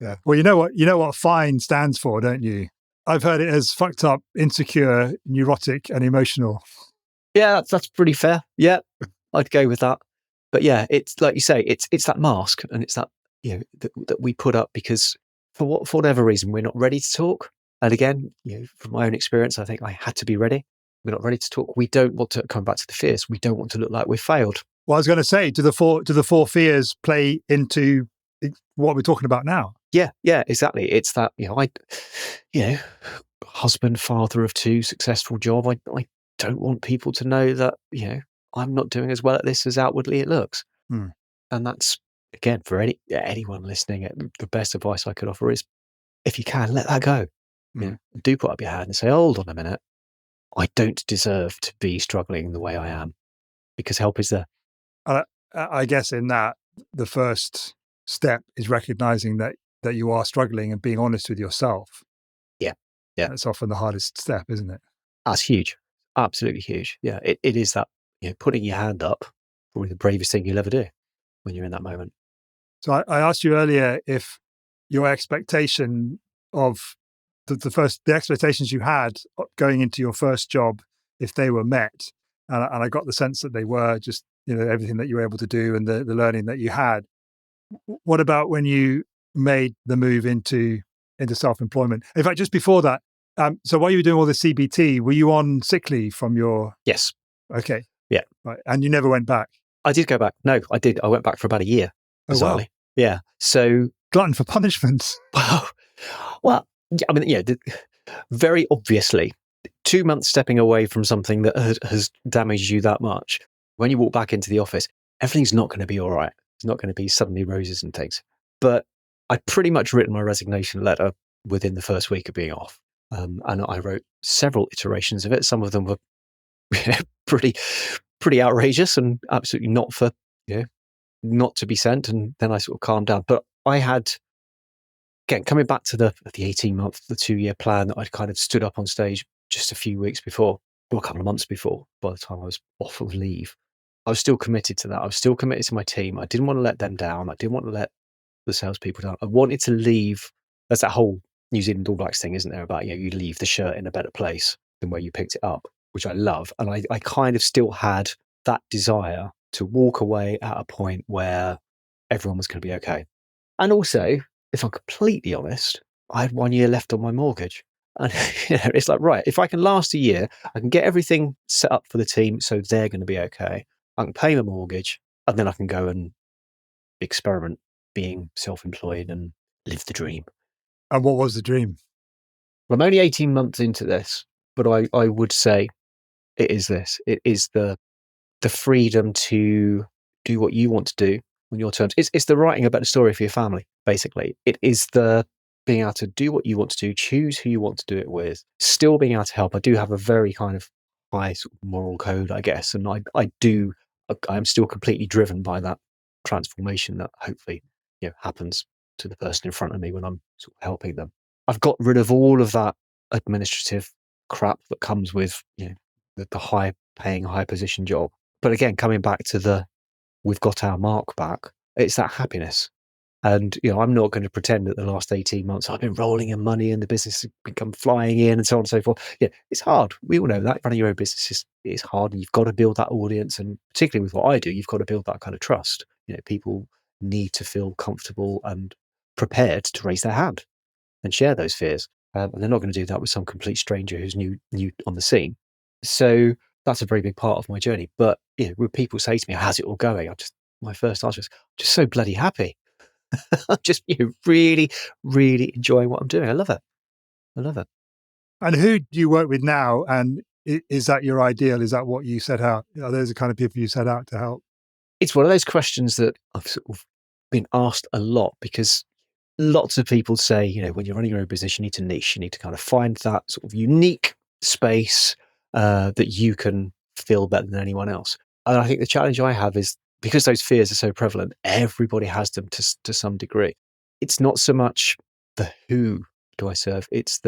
Yeah. Well, you know what fine stands for, don't you? I've heard it as fucked up, insecure, neurotic, and emotional. Yeah, that's pretty fair. Yeah, I'd go with that. But yeah, it's like you say, it's that mask, and it's that, that we put up because for whatever reason, we're not ready to talk. And again, from my own experience, I think I had to be ready. We're not ready to talk. We don't want to come back to the fears. We don't want to look like we've failed. Well, I was going to say, do the four fears play into what we're talking about now? Yeah, exactly. It's that, husband, father of two, successful job. I don't want people to know that, I'm not doing as well at this as outwardly it looks. And that's, again, for anyone listening, the best advice I could offer is, if you can, let that go. Do put up your hand and say, hold on a minute. I don't deserve to be struggling the way I am, because help is there. I guess in that, the first step is recognizing that you are struggling and being honest with yourself. Yeah. That's often the hardest step, isn't it? That's huge. Absolutely huge. Yeah, it is that, putting your hand up, probably the bravest thing you'll ever do when you're in that moment. So I asked you earlier if your expectation of the expectations you had going into your first job, if they were met, and I got the sense that they were, just everything that you were able to do and the learning that you had. What about when you made the move into self-employment? In fact, just before that, so while you were doing all the CBT, were you on sick leave from your? Yes. Okay. Yeah. Right. And you never went back? I did go back. No, I did. I went back for about a year. Bizarrely. Oh, wow. Yeah. So glutton for punishment. Well, I mean, very obviously, 2 months stepping away from something that has damaged you that much. When you walk back into the office, everything's not going to be all right. It's not going to be suddenly roses and things. But I'd pretty much written my resignation letter within the first week of being off. And I wrote several iterations of it. Some of them were pretty outrageous and absolutely not for, not to be sent. And then I sort of calmed down. But I had, again, coming back to the 18-month, the 2-year plan that I'd kind of stood up on stage just a few weeks before, or a couple of months before, by the time I was off of leave, I was still committed to that. I was still committed to my team. I didn't want to let them down. I didn't want to let the salespeople down. I wanted to leave. That's that whole New Zealand All Blacks thing, isn't there? About, you leave the shirt in a better place than where you picked it up, which I love. And I kind of still had that desire to walk away at a point where everyone was going to be okay. And also, if I'm completely honest, I had 1 year left on my mortgage. And it's like, right, if I can last a year, I can get everything set up for the team so they're going to be okay. I can pay my mortgage, and then I can go and experiment being self-employed and live the dream. And what was the dream? Well, I'm only 18 months into this, but I would say it is this. It is the freedom to do what you want to do on your terms. It's the writing a better story for your family, basically. It is the being able to do what you want to do, choose who you want to do it with, still being able to help. I do have a very kind of high sort of moral code, I guess, and I'm still completely driven by that transformation that hopefully happens to the person in front of me when I'm sort of helping them. I've got rid of all of that administrative crap that comes with the high paying, high position job. But again, coming back to we've got our mark back, it's that happiness. And, I'm not going to pretend that the last 18 months I've been rolling in money and the business has become flying in and so on and so forth. Yeah, it's hard. We all know that running your own business is hard, and you've got to build that audience. And particularly with what I do, you've got to build that kind of trust. People need to feel comfortable and prepared to raise their hand and share those fears. And they're not going to do that with some complete stranger who's new on the scene. So that's a very big part of my journey. But when people say to me, how's it all going? My first answer is, I'm just so bloody happy. I'm just really, really enjoying what I'm doing. I love it. And who do you work with now? And is that your ideal? Is that what you set out? Are those the kind of people you set out to help? It's one of those questions that I've sort of been asked a lot, because lots of people say, when you're running your own business, you need to niche. You need to kind of find that sort of unique space that you can fill better than anyone else. And I think the challenge I have is, because those fears are so prevalent, everybody has them to some degree. It's not so much the who do I serve, it's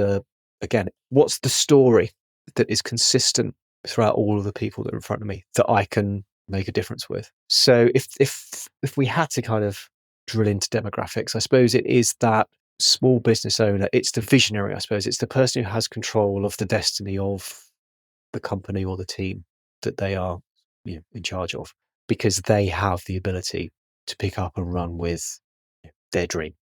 what's the story that is consistent throughout all of the people that are in front of me that I can make a difference with. So if we had to kind of drill into demographics, I suppose it is that small business owner. It's the visionary, I suppose. It's the person who has control of the destiny of the company or the team that they are in charge of. because they have the ability to pick up and run with their dream.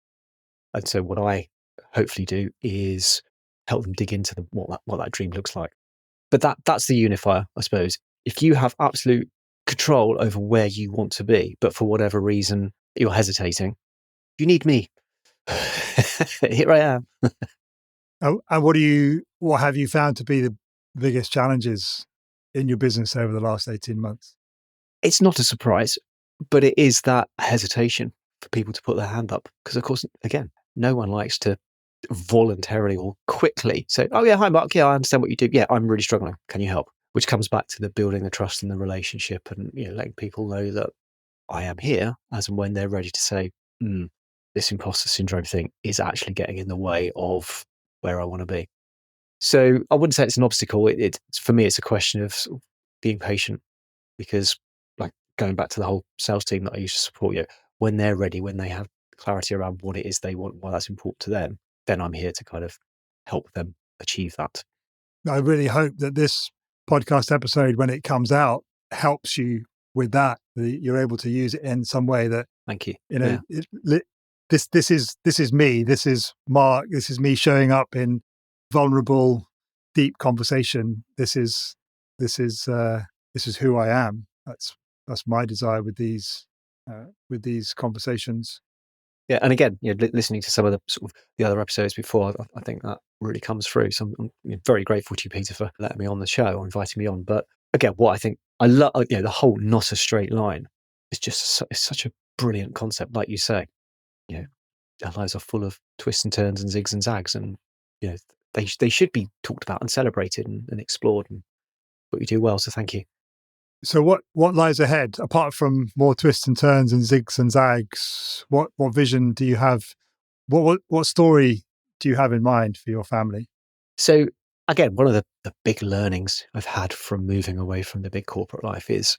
And so what I hopefully do is help them dig into what that dream looks like. But that's the unifier, I suppose. If you have absolute control over where you want to be, but for whatever reason you're hesitating, you need me. Here I am. And what have you found to be the biggest challenges in your business over the last 18 months? It's not a surprise, but it is that hesitation for people to put their hand up. Because, of course, again, no one likes to voluntarily or quickly say, oh, yeah, hi, Mark. Yeah, I understand what you do. Yeah, I'm really struggling. Can you help? Which comes back to the building the trust in the relationship and letting people know that I am here as and when they're ready to say, this imposter syndrome thing is actually getting in the way of where I want to be. So I wouldn't say it's an obstacle. It's for me, it's a question of sort of being patient, because like going back to the whole sales team that I used to support, when they're ready, when they have clarity around what it is they want, why that's important to them, then I'm here to kind of help them achieve that. I really hope that this podcast episode, when it comes out, helps you with that you're able to use it in some way that, Thank you. This is me. This is Mark. This is me showing up in vulnerable, deep conversation. This is who I am. That's my desire with these conversations. Yeah, and again, listening to some of the sort of the other episodes before, I think that really comes through. So I'm very grateful to you, Peter, for letting me on the show or inviting me on. But again, what I think I love, the whole not a straight line is just it's such a brilliant concept. Like you say, our lives are full of twists and turns and zigs and zags, and they should be talked about and celebrated and explored. And what you do well, so thank you. So what lies ahead, apart from more twists and turns and zigs and zags? What vision do you have? What story do you have in mind for your family? So again, one of the big learnings I've had from moving away from the big corporate life is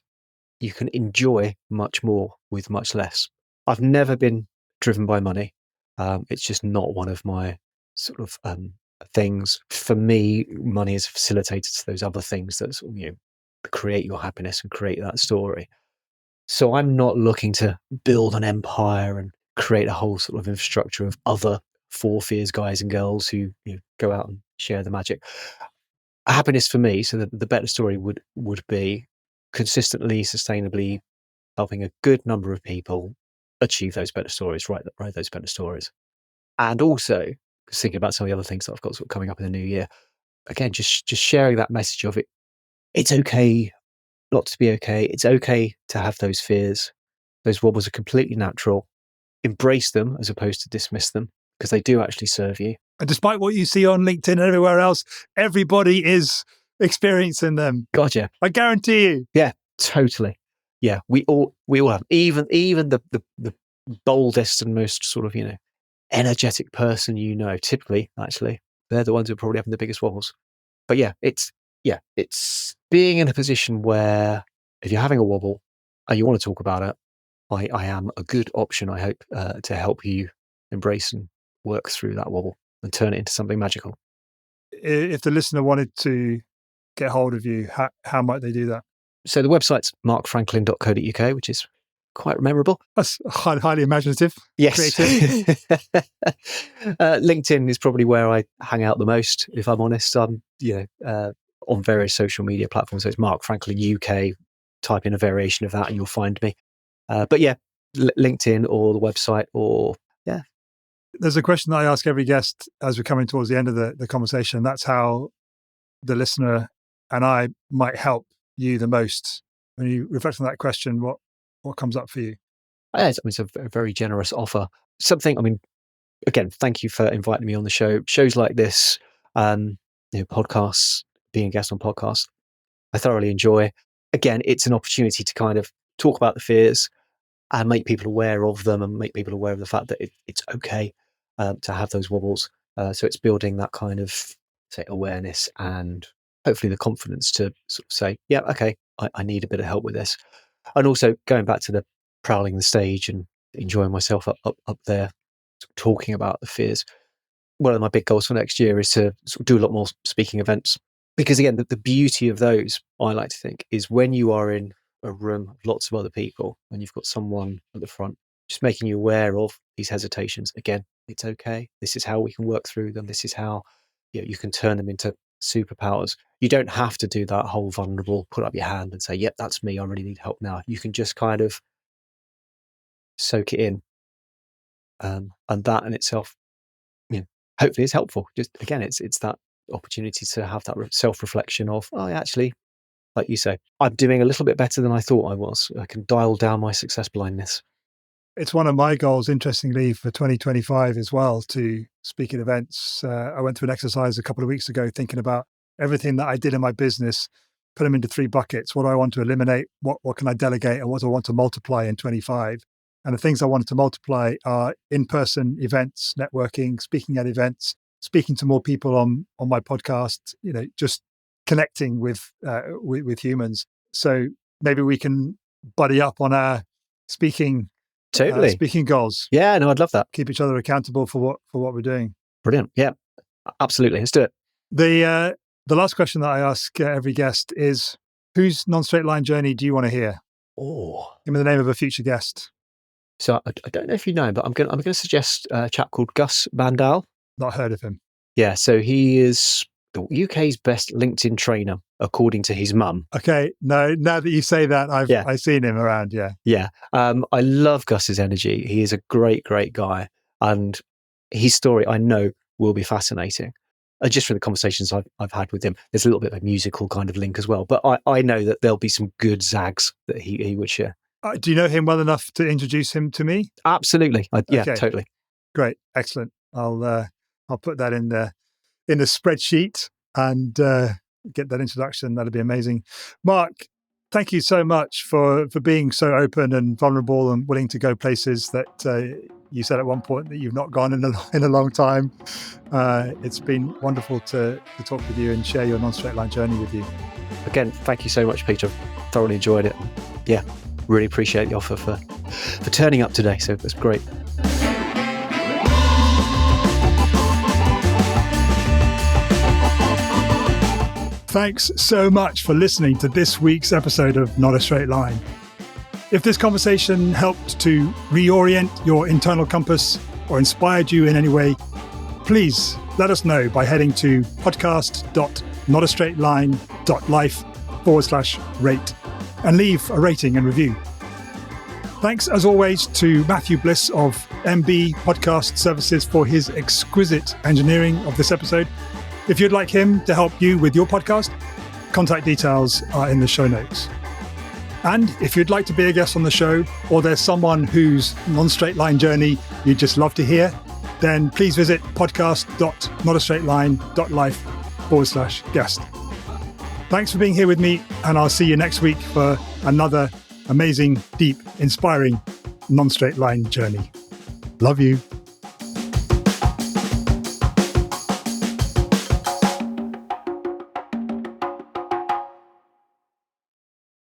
you can enjoy much more with much less. I've never been driven by money. It's just not one of my sort of things. For me, money is facilitated to those other things that create your happiness and create that story. So I'm not looking to build an empire and create a whole sort of infrastructure of other four fears guys and girls who go out and share the magic. Happiness for me, so the better story would be consistently, sustainably helping a good number of people achieve those better stories, write those better stories. And also thinking about some of the other things that I've got sort of coming up in the new year. Again, just sharing that message of it. It's okay not to be okay. It's okay to have those fears. Those wobbles are completely natural. Embrace them as opposed to dismiss them, because they do actually serve you. And despite what you see on LinkedIn and everywhere else, everybody is experiencing them. Gotcha. I guarantee you. Yeah, totally. Yeah, we all have. Even the boldest and most sort of energetic person typically actually they're the ones who are probably having the biggest wobbles. But it's being in a position where if you're having a wobble and you want to talk about it, I am a good option, I hope, to help you embrace and work through that wobble and turn it into something magical. If the listener wanted to get hold of you, how might they do that? So the website's markfranklin.co.uk, which is quite memorable. That's highly imaginative. Yes. Creative. LinkedIn is probably where I hang out the most, if I'm honest. I'm, on various social media platforms. So it's Mark Franklin UK. Type in a variation of that and you'll find me. But LinkedIn or the website There's a question that I ask every guest as we're coming towards the end of the conversation. That's how the listener and I might help you the most. When you reflect on that question, what comes up for you? It's a very generous offer. Again, thank you for inviting me on the show. Shows like this, podcasts, being a guest on podcasts, I thoroughly enjoy. Again, it's an opportunity to kind of talk about the fears and make people aware of them and make people aware of the fact that it's okay to have those wobbles. So it's building that kind of, say, awareness and hopefully the confidence to sort of say, yeah, okay, I need a bit of help with this. And also going back to the prowling the stage and enjoying myself up there, talking about the fears. One of my big goals for next year is to sort of do a lot more speaking events. Because again, the beauty of those, I like to think, is when you are in a room of lots of other people and you've got someone at the front just making you aware of these hesitations. Again, it's okay. This is how we can work through them. This is how you can turn them into superpowers. You don't have to do that whole vulnerable, put up your hand and say, yep, that's me. I really need help now. You can just kind of soak it in. And that in itself, hopefully is helpful. Just again, it's that opportunity to have that self-reflection of, oh, actually, like you say, I'm doing a little bit better than I thought I was. I can dial down my success blindness. It's one of my goals, interestingly, for 2025 as well, to speak at events. I went through an exercise a couple of weeks ago thinking about everything that I did in my business, put them into 3 buckets. What do I want to eliminate? What can I delegate? And what do I want to multiply in 25? And the things I wanted to multiply are in-person events, networking, speaking at events, speaking to more people on my podcast, just connecting with humans. So maybe we can buddy up on our speaking goals. Yeah, no, I'd love that. Keep each other accountable for what we're doing. Brilliant. Yeah, absolutely. Let's do it. The last question that I ask every guest is, whose non-straight line journey do you want to hear? Oh, Give me the name of a future guest. So I don't know if you know, but I'm going to suggest a chap called Gus Van Daal. Not heard of him. Yeah, so he is the UK's best LinkedIn trainer, according to his mum. Okay, no, now that you say that, I've seen him around. Yeah. I love Gus's energy. He is a great, great guy, and his story I know will be fascinating. Just from the conversations I've had with him, there's a little bit of a musical kind of link as well. But I know that there'll be some good zags that he would share. Do you know him well enough to introduce him to me? Absolutely. Yeah, okay. Totally. Great. Excellent. I'll put that in the spreadsheet and get that introduction. That'd be amazing. Mark, thank you so much for being so open and vulnerable and willing to go places that you said at one point that you've not gone in a long time. It's been wonderful to talk with you and share your non-straight line journey with you. Again, thank you so much, Peter. I've thoroughly enjoyed it. Yeah. Really appreciate the offer for turning up today. So that's great. Thanks so much for listening to this week's episode of Not a Straight Line. If this conversation helped to reorient your internal compass or inspired you in any way, please let us know by heading to podcast.notastraightline.life/rate. and leave a rating and review. Thanks, as always, to Matthew Bliss of MB Podcast Services for his exquisite engineering of this episode. If you'd like him to help you with your podcast, contact details are in the show notes. And if you'd like to be a guest on the show, or there's someone whose non-straight line journey you'd just love to hear, then please visit podcast.notastraightline.life/guest. Thanks for being here with me, and I'll see you next week for another amazing, deep, inspiring non-straight line journey. Love you.